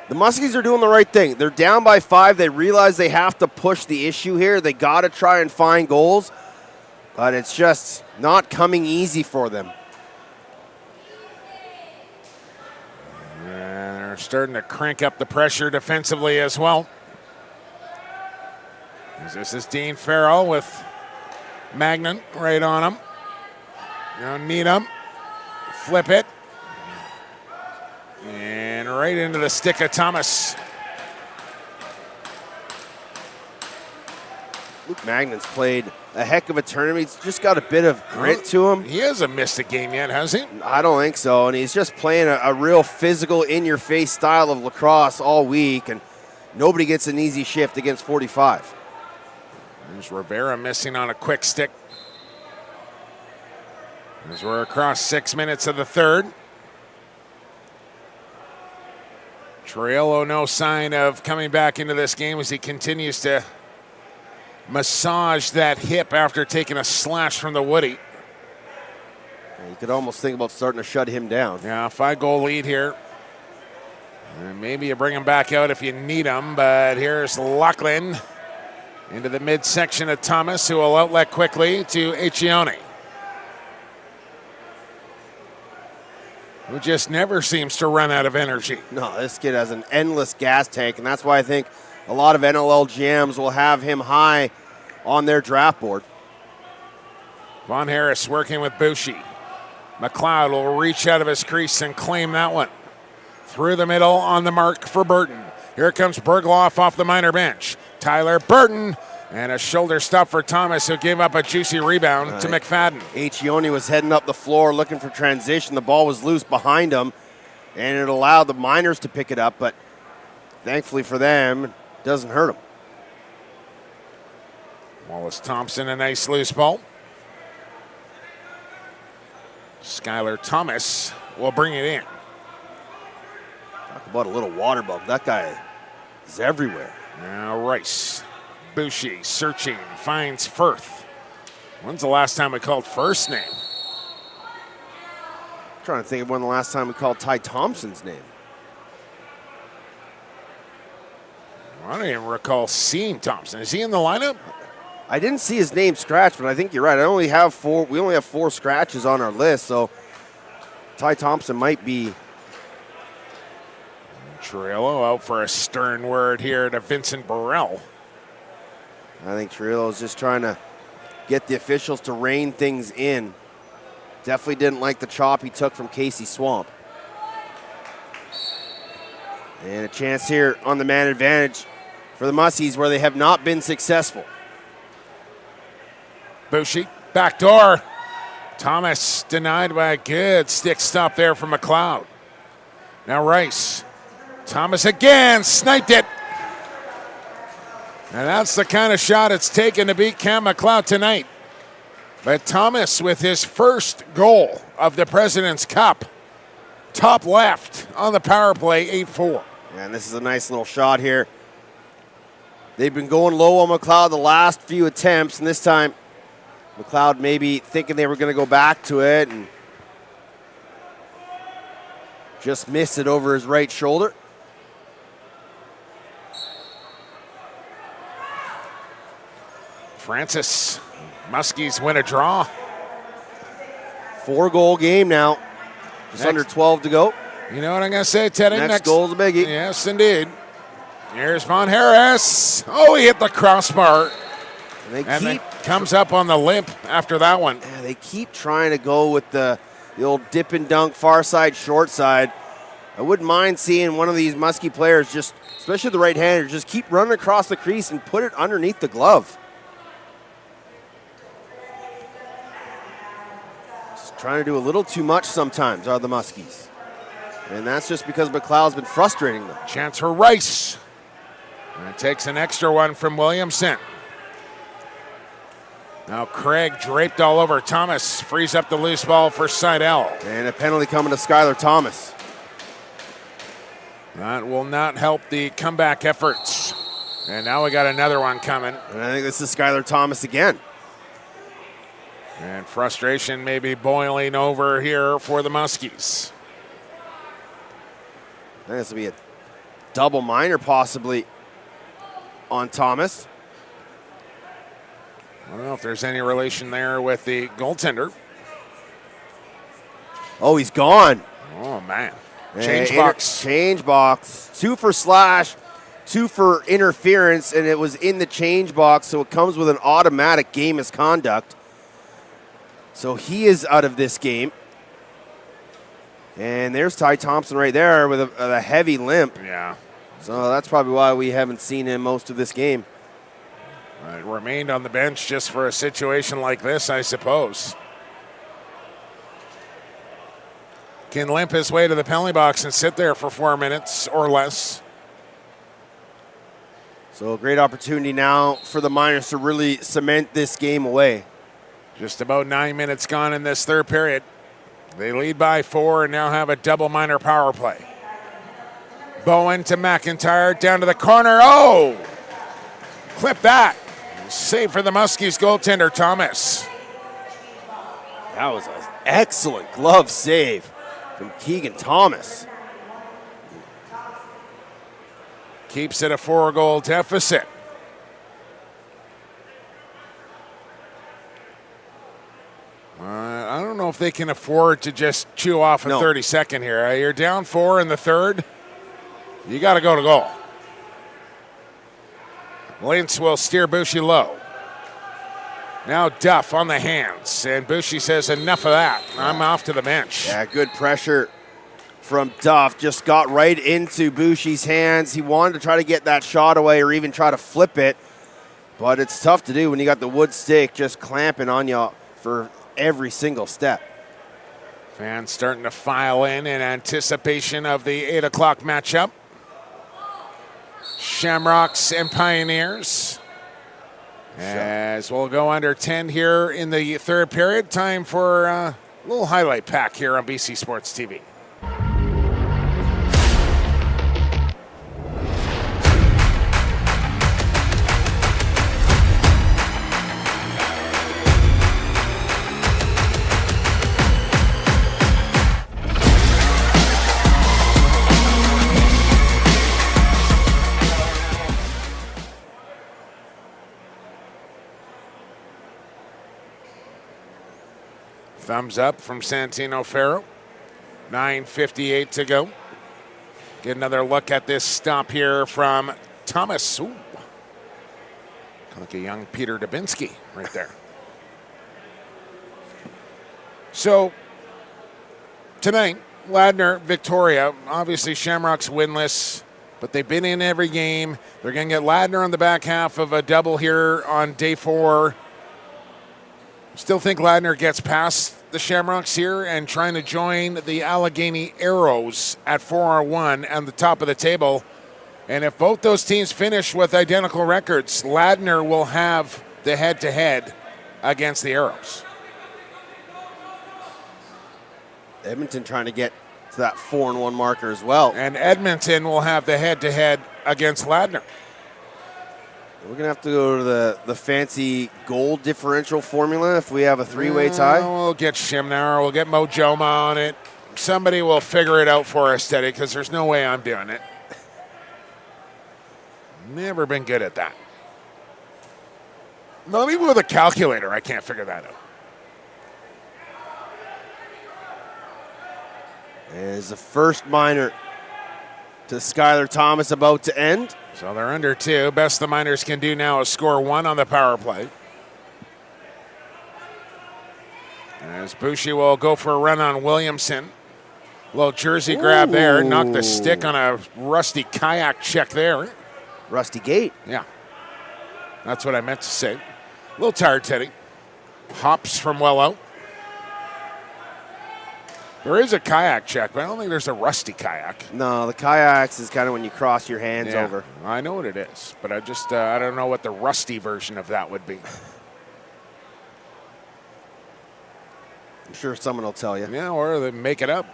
The Muskies are doing the right thing. They're down by 5. They realize they have to push the issue here. They got to try and find goals, but it's just not coming easy for them. And they're starting to crank up the pressure defensively as well. This is Dean Farrell with Magnan right on him. Now Needham. Flip it. And right into the stick of Thomas. Luke Magnan's played a heck of a tournament. He's just got a bit of grit to him. He hasn't missed a game yet, has he? I don't think so. And he's just playing a real physical, in-your-face style of lacrosse all week. And nobody gets an easy shift against 45. There's Rivera missing on a quick stick. As we're across 6 minutes of the third. Triolo, no sign of coming back into this game as he continues to massage that hip after taking a slash from the Woody. You could almost think about starting to shut him down. Yeah, 5-goal lead here. And maybe you bring him back out if you need him, but here's Lachlan into the midsection of Thomas, who will outlet quickly to Eccione, who just never seems to run out of energy. No, this kid has an endless gas tank, and that's why I think a lot of NLL GMs will have him high on their draft board. Von Harris working with Boucher. McLeod will reach out of his crease and claim that one. Through the middle on the mark for Burton. Here comes Bergloff off the minor bench. Tyler Burton, and a shoulder stop for Thomas, who gave up a juicy rebound to McFadden. Eccione was heading up the floor looking for transition. The ball was loose behind him, and it allowed the Miners to pick it up, but thankfully for them, it doesn't hurt them. Wallace Thompson, a nice loose ball. Skylar Thomas will bring it in. Talk about a little water bug. That guy is everywhere. Now Rice. Boucher searching, finds Firth. When's the last time we called first name? I'm trying to think of when the last time we called Ty Thompson's name. I don't even recall seeing Thompson. Is he in the lineup? I didn't see his name scratched, but I think you're right. We only have 4 scratches on our list, so Ty Thompson might be. Triolo out for a stern word here to Vincent Burrell. I think Triolo's just trying to get the officials to rein things in. Definitely didn't like the chop he took from Casey Swamp. And a chance here on the man advantage for the Muskies where they have not been successful. Bushy, back door. Thomas denied by a good stick stop there from McLeod. Now Rice. Thomas again, sniped it. And that's the kind of shot it's taken to beat Cam McLeod tonight. But Thomas with his first goal of the President's Cup. Top left on the power play, 8-4. And this is a nice little shot here. They've been going low on McLeod the last few attempts, and this time McLeod maybe thinking they were going to go back to it and just missed it over his right shoulder. Francis, Muskies win a draw. 4-goal game now. Just under 12 to go. You know what I'm going to say, Teddy? Next goal's a biggie. Yes, indeed. Here's Von Harris. Oh, he hit the crossbar. And it comes up on the limp after that one. Yeah, they keep trying to go with the old dip and dunk, far side, short side. I wouldn't mind seeing one of these Muskie players, just especially the right-hander, just keep running across the crease and put it underneath the glove. Just trying to do a little too much sometimes are the Muskies. And that's just because McLeod's been frustrating them. Chance for Rice. And it takes an extra one from Williamson. Now Craig draped all over Thomas. Frees up the loose ball for Seidel. And a penalty coming to Skylar Thomas. That will not help the comeback efforts. And now we got another one coming. And I think this is Skylar Thomas again. And frustration may be boiling over here for the Muskies. I think this will be a double minor possibly on Thomas. I don't know if there's any relation there with the goaltender. Oh, he's gone. Oh, man. Change box. Change box. 2 for slash, 2 for interference, and it was in the change box, so it comes with an automatic game misconduct. So he is out of this game. And there's Ty Thompson right there with a heavy limp. Yeah. So that's probably why we haven't seen him most of this game. Remained on the bench just for a situation like this, I suppose. Can limp his way to the penalty box and sit there for 4 minutes or less. So a great opportunity now for the Miners to really cement this game away. Just about 9 minutes gone in this third period. They lead by 4 and now have a double minor power play. Bowen to McIntyre, down to the corner. Oh! Clip that. Save for the Muskies goaltender, Thomas. That was an excellent glove save from Keegan Thomas. Keeps it a 4-goal deficit. I don't know if they can afford to just chew off a 30-second here. You're down 4 in the third. You got to go to goal. Lintz will steer Bushy low. Now Duff on the hands, and Bushy says enough of that. I'm off to the bench. Yeah, good pressure from Duff. Just got right into Bushy's hands. He wanted to try to get that shot away or even try to flip it, but it's tough to do when you got the wood stick just clamping on you for every single step. Fans starting to file in anticipation of the 8 o'clock matchup. Shamrocks and Pioneers. As we'll go under 10 here in the third period. Time for a little highlight pack here on BC Sports TV. Thumbs up from Santino Ferro. 9:58 to go. Get another look at this stop here from Thomas. Ooh. Like a young Peter Dubinsky right there. So, tonight, Ladner, Victoria. Obviously, Shamrock's winless, but they've been in every game. They're going to get Ladner on the back half of a double here on day 4. Still think Ladner gets past the Shamrocks here and trying to join the Allegheny Arrows at 4-1 on the top of the table. And if both those teams finish with identical records, Ladner will have the head-to-head against the Arrows. Edmonton trying to get to that 4-1 marker as well. And Edmonton will have the head-to-head against Ladner. We're going to have to go to the fancy goal differential formula if we have a 3-way tie. We'll get Shimnar. We'll get Mojoma on it. Somebody will figure it out for us, Teddy, because there's no way I'm doing it. Never been good at that. Not even with a calculator, I can't figure that out. Is the first minor to Skylar Thomas about to end. So they're under 2. Best the Miners can do now is score 1 on the power play. As Bushi will go for a run on Williamson. Little jersey grab there. Knocked the stick on a rusty kayak check there. Rusty gate. Yeah. That's what I meant to say. A little tired, Teddy. Hops from well out. There is a kayak check, but I don't think there's a rusty kayak. No, the kayaks is kind of when you cross your hands over. I know what it is, but I just I don't know what the rusty version of that would be. I'm sure someone will tell you. Yeah, or they make it up.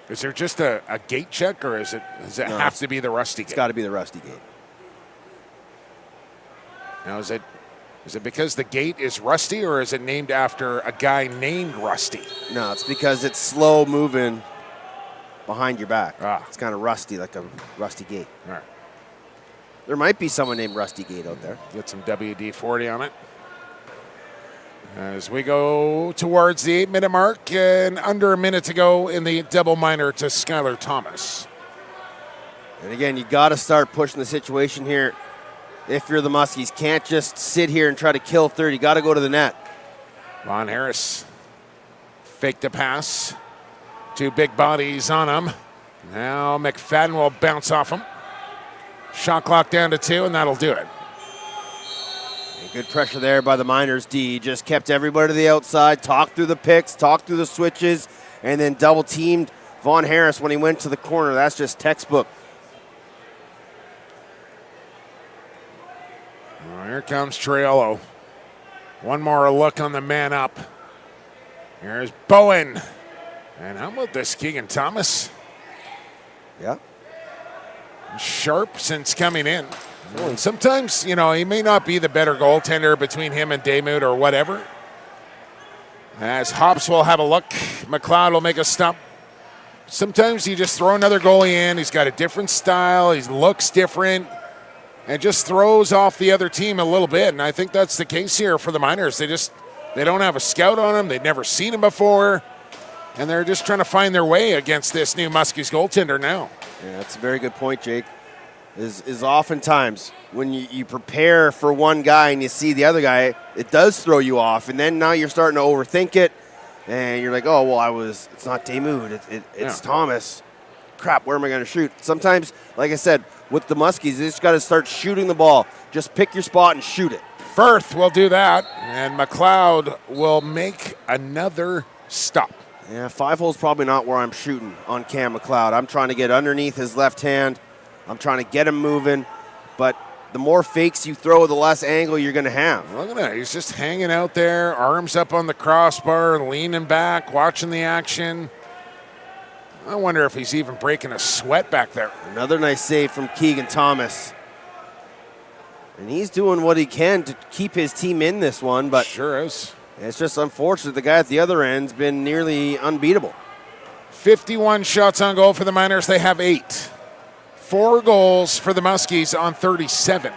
Is there just a gate check, or does it have to be the rusty gate? It's got to be the rusty gate. Now, is it because the gate is rusty, or is it named after a guy named Rusty? No, it's because it's slow moving behind your back. Ah. It's kind of rusty, like a rusty gate. All right. There might be someone named Rusty Gate out there. Get some WD-40 on it. As we go towards the 8-minute mark, and under a minute to go in the double minor to Skylar Thomas. And again, you got to start pushing the situation here. If you're the Muskies, can't just sit here and try to kill third. You got to go to the net. Von Harris faked a pass. 2 big bodies on him. Now McFadden will bounce off him. Shot clock down to 2, and that'll do it. And good pressure there by the Miners D. Just kept everybody to the outside, talked through the picks, talked through the switches, and then double teamed Von Harris when he went to the corner. That's just textbook. Well, here comes Triolo. One more look on the man up. Here's Bowen. And how about this Keegan Thomas? Yeah. Sharp since coming in. And sometimes, he may not be the better goaltender between him and Daymut or whatever. As Hops will have a look. McLeod will make a stop. Sometimes you just throw another goalie in. He's got a different style. He looks different. And just throws off the other team a little bit. And I think that's the case here for the Miners. They don't have a scout on him. They've never seen him before. And they're just trying to find their way against this new Muskies goaltender now. Yeah, that's a very good point, Jake. Is oftentimes when you prepare for one guy and you see the other guy, it does throw you off. And then now you're starting to overthink it. And you're like, oh, well, it's not Daymut. It's Thomas. Crap, where am I going to shoot? Sometimes, like I said, with the Muskies, you just got to start shooting the ball. Just pick your spot and shoot it. Firth will do that, and McLeod will make another stop. Yeah, 5-hole's probably not where I'm shooting on Cam McLeod. I'm trying to get underneath his left hand. I'm trying to get him moving. But the more fakes you throw, the less angle you're going to have. Look at that. He's just hanging out there, arms up on the crossbar, leaning back, watching the action. I wonder if he's even breaking a sweat back there. Another nice save from Keegan Thomas. And he's doing what he can to keep his team in this one, but sure is. It's just unfortunate the guy at the other end's been nearly unbeatable. 51 shots on goal for the Miners. They have 8. 4 goals for the Muskies on 37.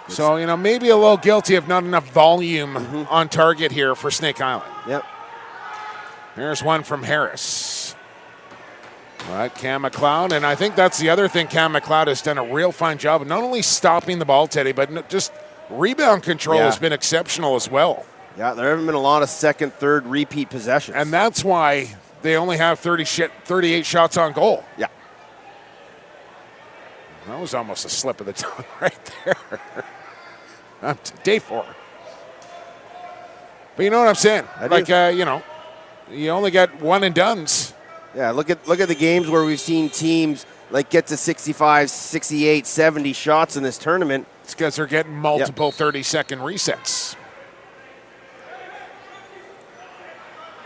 So, maybe a little guilty of not enough volume on target here for Snake Island. Yep. Here's one from Harris. All right, Cam McLeod, and I think that's the other thing. Cam McLeod has done a real fine job of not only stopping the ball, Teddy, but just rebound control has been exceptional as well. Yeah, there haven't been a lot of second, third repeat possessions. And that's why they only have 38 shots on goal. Yeah. That was almost a slip of the tongue right there. Day 4. But you know what I'm saying? You only got one and dones. Yeah, look at the games where we've seen teams get to 65, 68, 70 shots in this tournament. It's because they're getting multiple 30-second resets.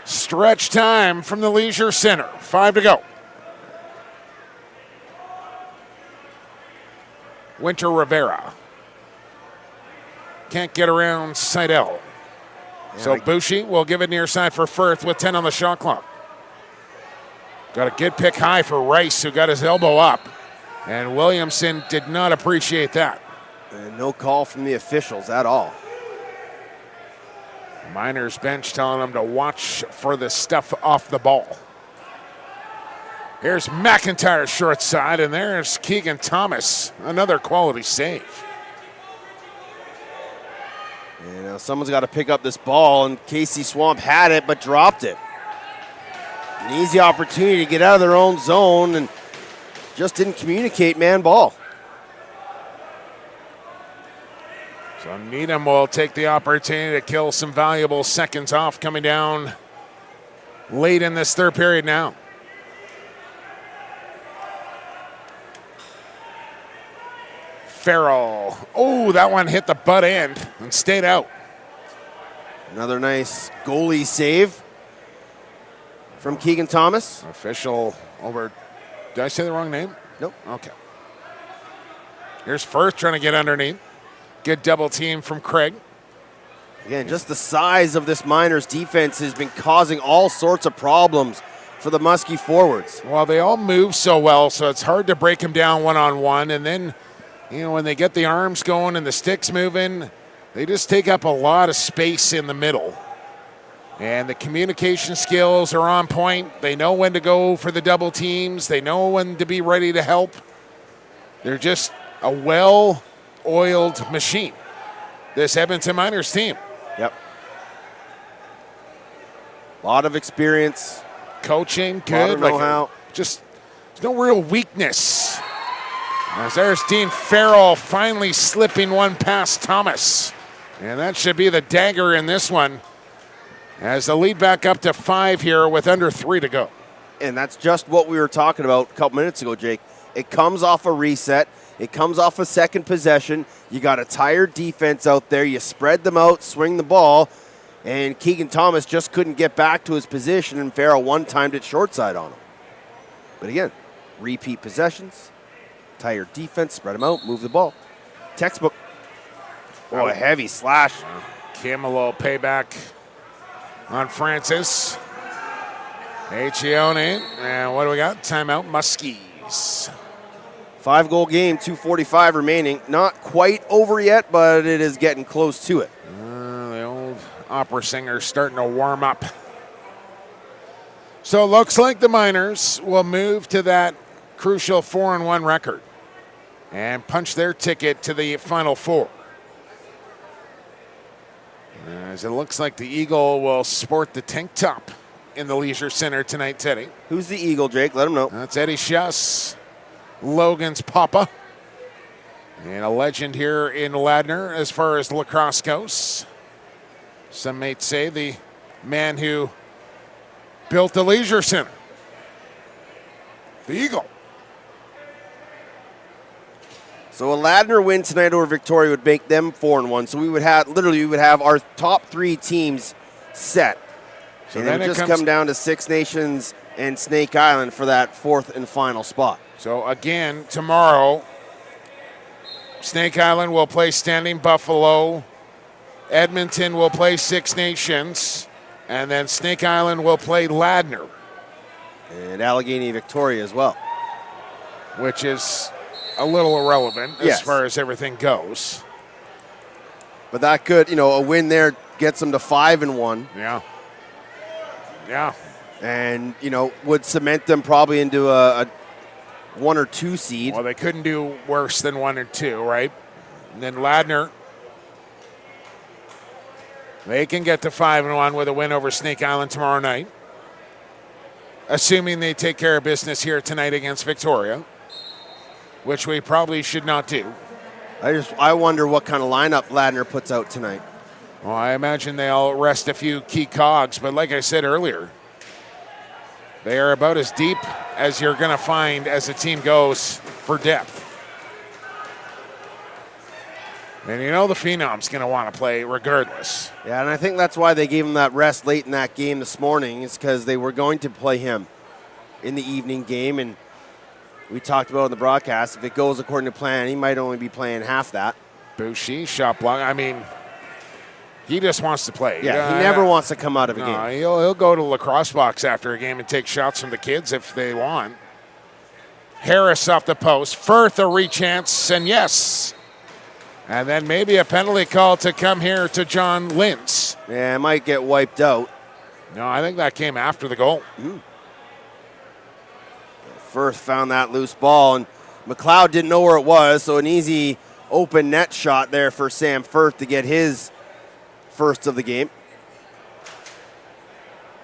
Stretch time from the Leisure Center. 5 to go. Winter Rivera. Can't get around Seidel. So Bushi will give it near side for Firth with 10 on the shot clock. Got a good pick high for Rice, who got his elbow up. And Williamson did not appreciate that. And no call from the officials at all. Miners bench telling them to watch for the stuff off the ball. Here's McIntyre short side, and there's Keegan Thomas. Another quality save. Someone's got to pick up this ball, and Casey Swamp had it but dropped it. An easy opportunity to get out of their own zone and just didn't communicate man ball. So Needham will take the opportunity to kill some valuable seconds off coming down late in this third period now. Farrell. Oh, that one hit the butt end and stayed out. Another nice goalie save from Keegan Thomas. Official over. Did I say the wrong name? Nope. Okay. Here's Firth trying to get underneath. Good double team from Craig. Again, just the size of this Miners defense has been causing all sorts of problems for the Muskie forwards. Well, they all move so well, so it's hard to break them down one-on-one. And then, when they get the arms going and the sticks moving, they just take up a lot of space in the middle. And the communication skills are on point. They know when to go for the double teams. They know when to be ready to help. They're just a well-oiled machine, this Edmonton Miners team. Yep. A lot of experience. Coaching, good. A lot of know-how. There's no real weakness. As there's Dean Farrell finally slipping one past Thomas. And that should be the dagger in this one. As the lead back up to 5 here with under 3 to go. And that's just what we were talking about a couple minutes ago, Jake. It comes off a reset. It comes off a second possession. You got a tired defense out there. You spread them out, swing the ball, and Keegan Thomas just couldn't get back to his position, and Farrell one-timed it short side on him. But again, repeat possessions, tired defense, spread them out, move the ball. Textbook. Oh, a heavy slash. Kim, a little payback on Francis. Achione, and what do we got? Timeout, Muskies. 5-goal game, 2:45 remaining. Not quite over yet, but it is getting close to it. The old opera singer starting to warm up. So it looks like the Miners will move to that crucial 4-1 record and punch their ticket to the Final Four. As it looks like the Eagle will sport the tank top in the Leisure Center tonight, Teddy. Who's the Eagle, Jake? Let him know. That's Eddie Schuss, Logan's papa, and a legend here in Ladner as far as lacrosse goes. Some may say the man who built the Leisure Center, the Eagle. So a Ladner win tonight over Victoria would make them 4-1. So we would have our top 3 teams set. So and then it would just come down to Six Nations and Snake Island for that 4th and final spot. So again, tomorrow, Snake Island will play Standing Buffalo, Edmonton will play Six Nations, and then Snake Island will play Ladner. And Allegheny Victoria as well. Which is a little irrelevant as far as everything goes. But that could, a win there gets them to 5-1. Yeah. Yeah. And, would cement them probably into a 1 or 2 seed. Well, they couldn't do worse than 1 or 2, right? And then Ladner, they can get to 5-1 with a win over Snake Island tomorrow night, assuming they take care of business here tonight against Victoria, which we probably should not do. I wonder what kind of lineup Ladner puts out tonight. Well, I imagine they'll rest a few key cogs, but like I said earlier, they are about as deep as you're going to find as a team goes for depth. And the Phenom's going to want to play regardless. Yeah, and I think that's why they gave him that rest late in that game this morning, is because they were going to play him in the evening game. And we talked about in the broadcast, if it goes according to plan, he might only be playing half that. Boucher, shot block. I mean, he just wants to play. Yeah, he never wants to come out of a game. He'll go to the lacrosse box after a game and take shots from the kids if they want. Harris off the post. Firth a re-chance, and yes. And then maybe a penalty call to come here to John Lintz. Yeah, it might get wiped out. No, I think that came after the goal. Firth found that loose ball, and McLeod didn't know where it was, so an easy open net shot there for Sam Firth to get his first of the game.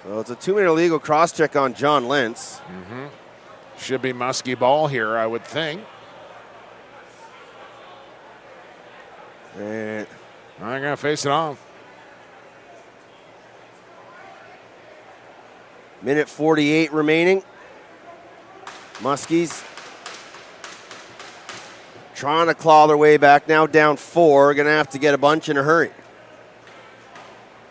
So it's a 2-minute illegal cross-check on John Lintz. Should be Muskie ball here, I would think. And I'm going to face it off. minute 48 remaining. Muskies trying to claw their way back, now down 4. Going to have to get a bunch in a hurry.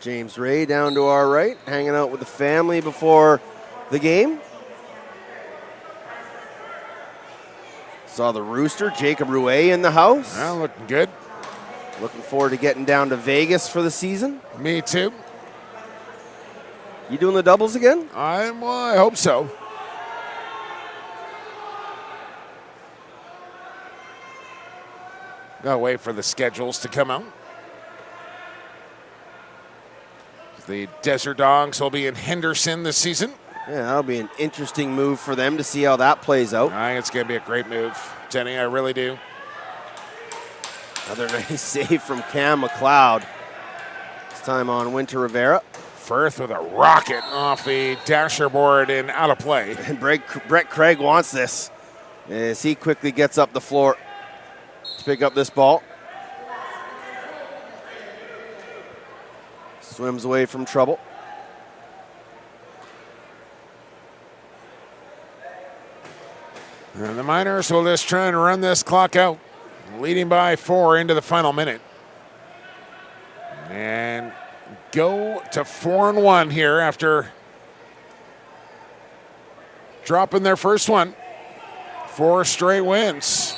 James Ray down to our right, hanging out with the family before the game. Saw the Rooster, Jacob Rouet, in the house. Well, looking good. Looking forward to getting down to Vegas for the season. Me too. You doing the doubles again? I hope so. Gotta wait for the schedules to come out. The Desert Dogs will be in Henderson this season. Yeah, that'll be an interesting move for them to see how that plays out. I think it's going to be a great move, Jenny. I really do. Another nice save from Cam McLeod. This time on Winter Rivera. Firth with a rocket off the dasher board and out of play. And Brett Craig wants this as he quickly gets up the floor to pick up this ball. Swims away from trouble. And the Miners will just try and run this clock out, leading by 4 into the final minute. And go to 4-1 here after dropping their first one. 4 straight wins.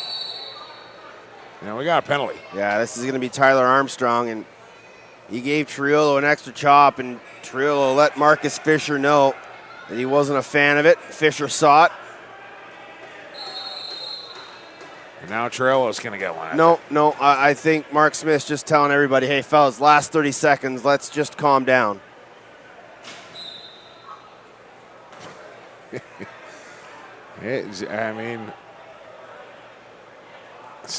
Now we got a penalty. Yeah, this is going to be Tyler Armstrong, and he gave Triolo an extra chop, and Triolo let Marcus Fisher know that he wasn't a fan of it. Fisher saw it. And now Triolo's going to get one. No, I think Mark Smith's just telling everybody, hey, fellas, last 30 seconds, let's just calm down. This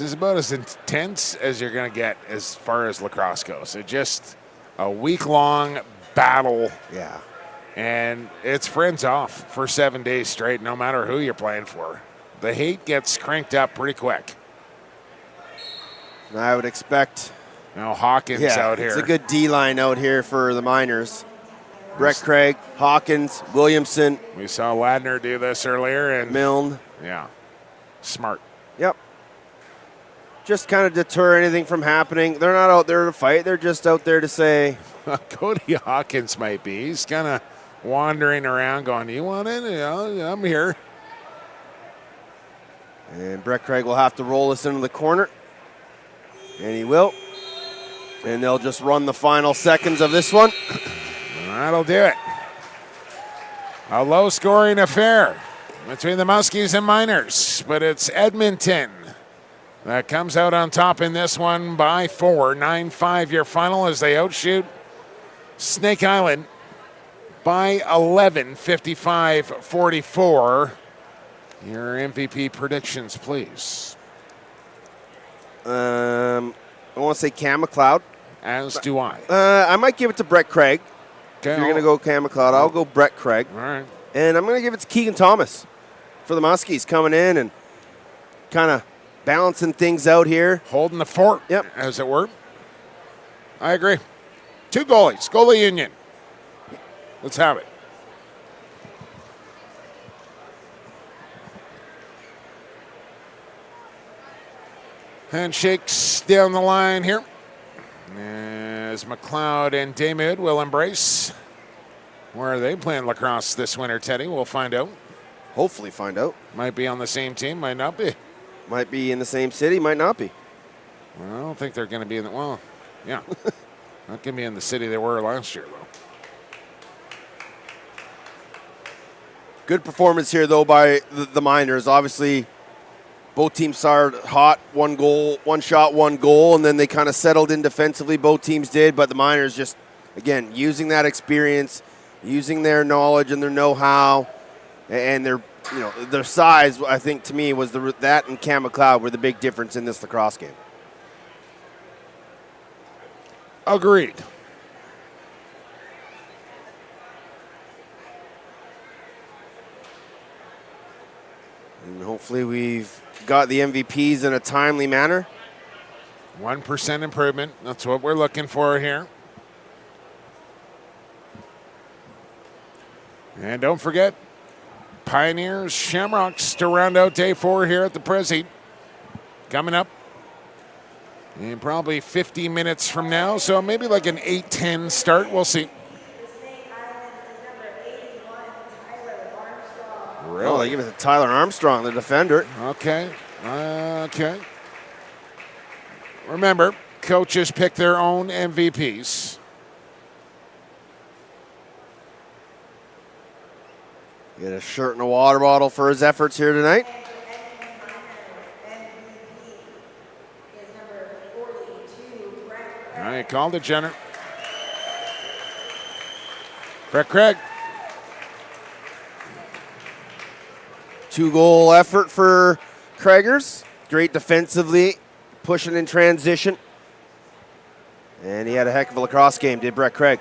is about as intense as you're going to get as far as lacrosse goes. It's just a week-long battle. Yeah. And it's friends off for 7 days straight, no matter who you're playing for. The heat gets cranked up pretty quick. And I would expect. Now Hawkins out here. It's a good D-line out here for the Miners. Brett Craig, Hawkins, Williamson. We saw Ladner do this earlier. And Milne. Yeah. Smart. Yep. Just kind of deter anything from happening. They're not out there to fight. They're just out there to say. Cody Hawkins might be. He's kind of wandering around going, you want in? Yeah, I'm here. And Brett Craig will have to roll this into the corner. And he will. And they'll just run the final seconds of this one. That'll do it. A low-scoring affair between the Muskies and Miners, but it's Edmonton that comes out on top in this one by 4. 9-5 your final as they outshoot Snake Island by 11, 55-44. Your MVP predictions, please. I want to say Cam McLeod. As do I. I might give it to Brett Craig. Okay, If you're going to go Cam McLeod, I'll go Brett Craig. All right. And I'm going to give it to Keegan Thomas for the Muskies coming in and kind of balancing things out here. Holding the fort, Yep. as it were. I agree. 2 goalies, goalie union. Let's have it. Handshakes down the line here. As McLeod and Daymud will embrace. Where are they playing lacrosse this winter, Teddy? We'll find out. Hopefully find out. Might be on the same team, might not be. Might be in the same city, might not be. Well, I don't think they're going to be in the, well, yeah. Not going to be in the city they were last year, though. Good performance here, though, by the Miners. Obviously, both teams started hot, 1 goal, 1 shot, 1 goal, and then they kind of settled in defensively. Both teams did, but the Miners just, again, using that experience, using their knowledge and their know-how, and their size. I think to me was that and Cam McLeod were the big difference in this lacrosse game. Agreed. And hopefully we've got the MVPs in a timely manner. 1% improvement. That's what we're looking for here. And don't forget, Pioneers Shamrocks to round out day 4 here at the Prezi. Coming up in probably 50 minutes from now. So maybe like an 8-10 start. We'll see. Really? Oh, they give it to Tyler Armstrong, the defender. Okay. Okay. Remember, coaches pick their own MVPs. Get a shirt and a water bottle for his efforts here tonight. All right, called it, Jenner. Brett Craig. 2-goal effort for Craigers. Great defensively, pushing in transition. And he had a heck of a lacrosse game, did Brett Craig.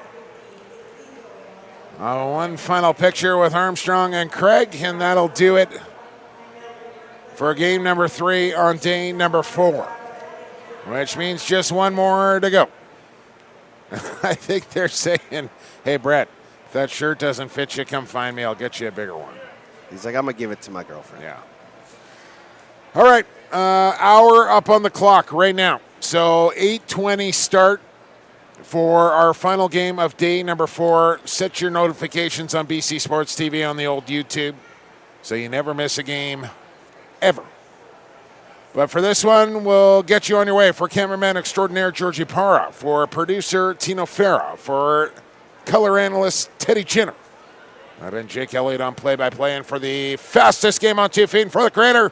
One final picture with Armstrong and Craig, and that'll do it for game number 3 on day number 4, which means just 1 more to go. I think they're saying, hey, Brett, if that shirt doesn't fit you, come find me. I'll get you a bigger one. He's like, I'm going to give it to my girlfriend. Yeah. All right, hour up on the clock right now. So 8:20 start for our final game of day number 4. Set your notifications on BC Sports TV on the old YouTube so you never miss a game ever. But for this one, we'll get you on your way. For cameraman extraordinaire Georgie Parra, for producer Tino Farah, for color analyst Teddy Chinner. I've been Jake Elliott on play-by-play, and for the fastest game on 2 feet, and for the creator,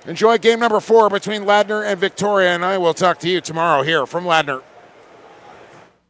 enjoy game number 4 between Ladner and Victoria, and I will talk to you tomorrow here from Ladner.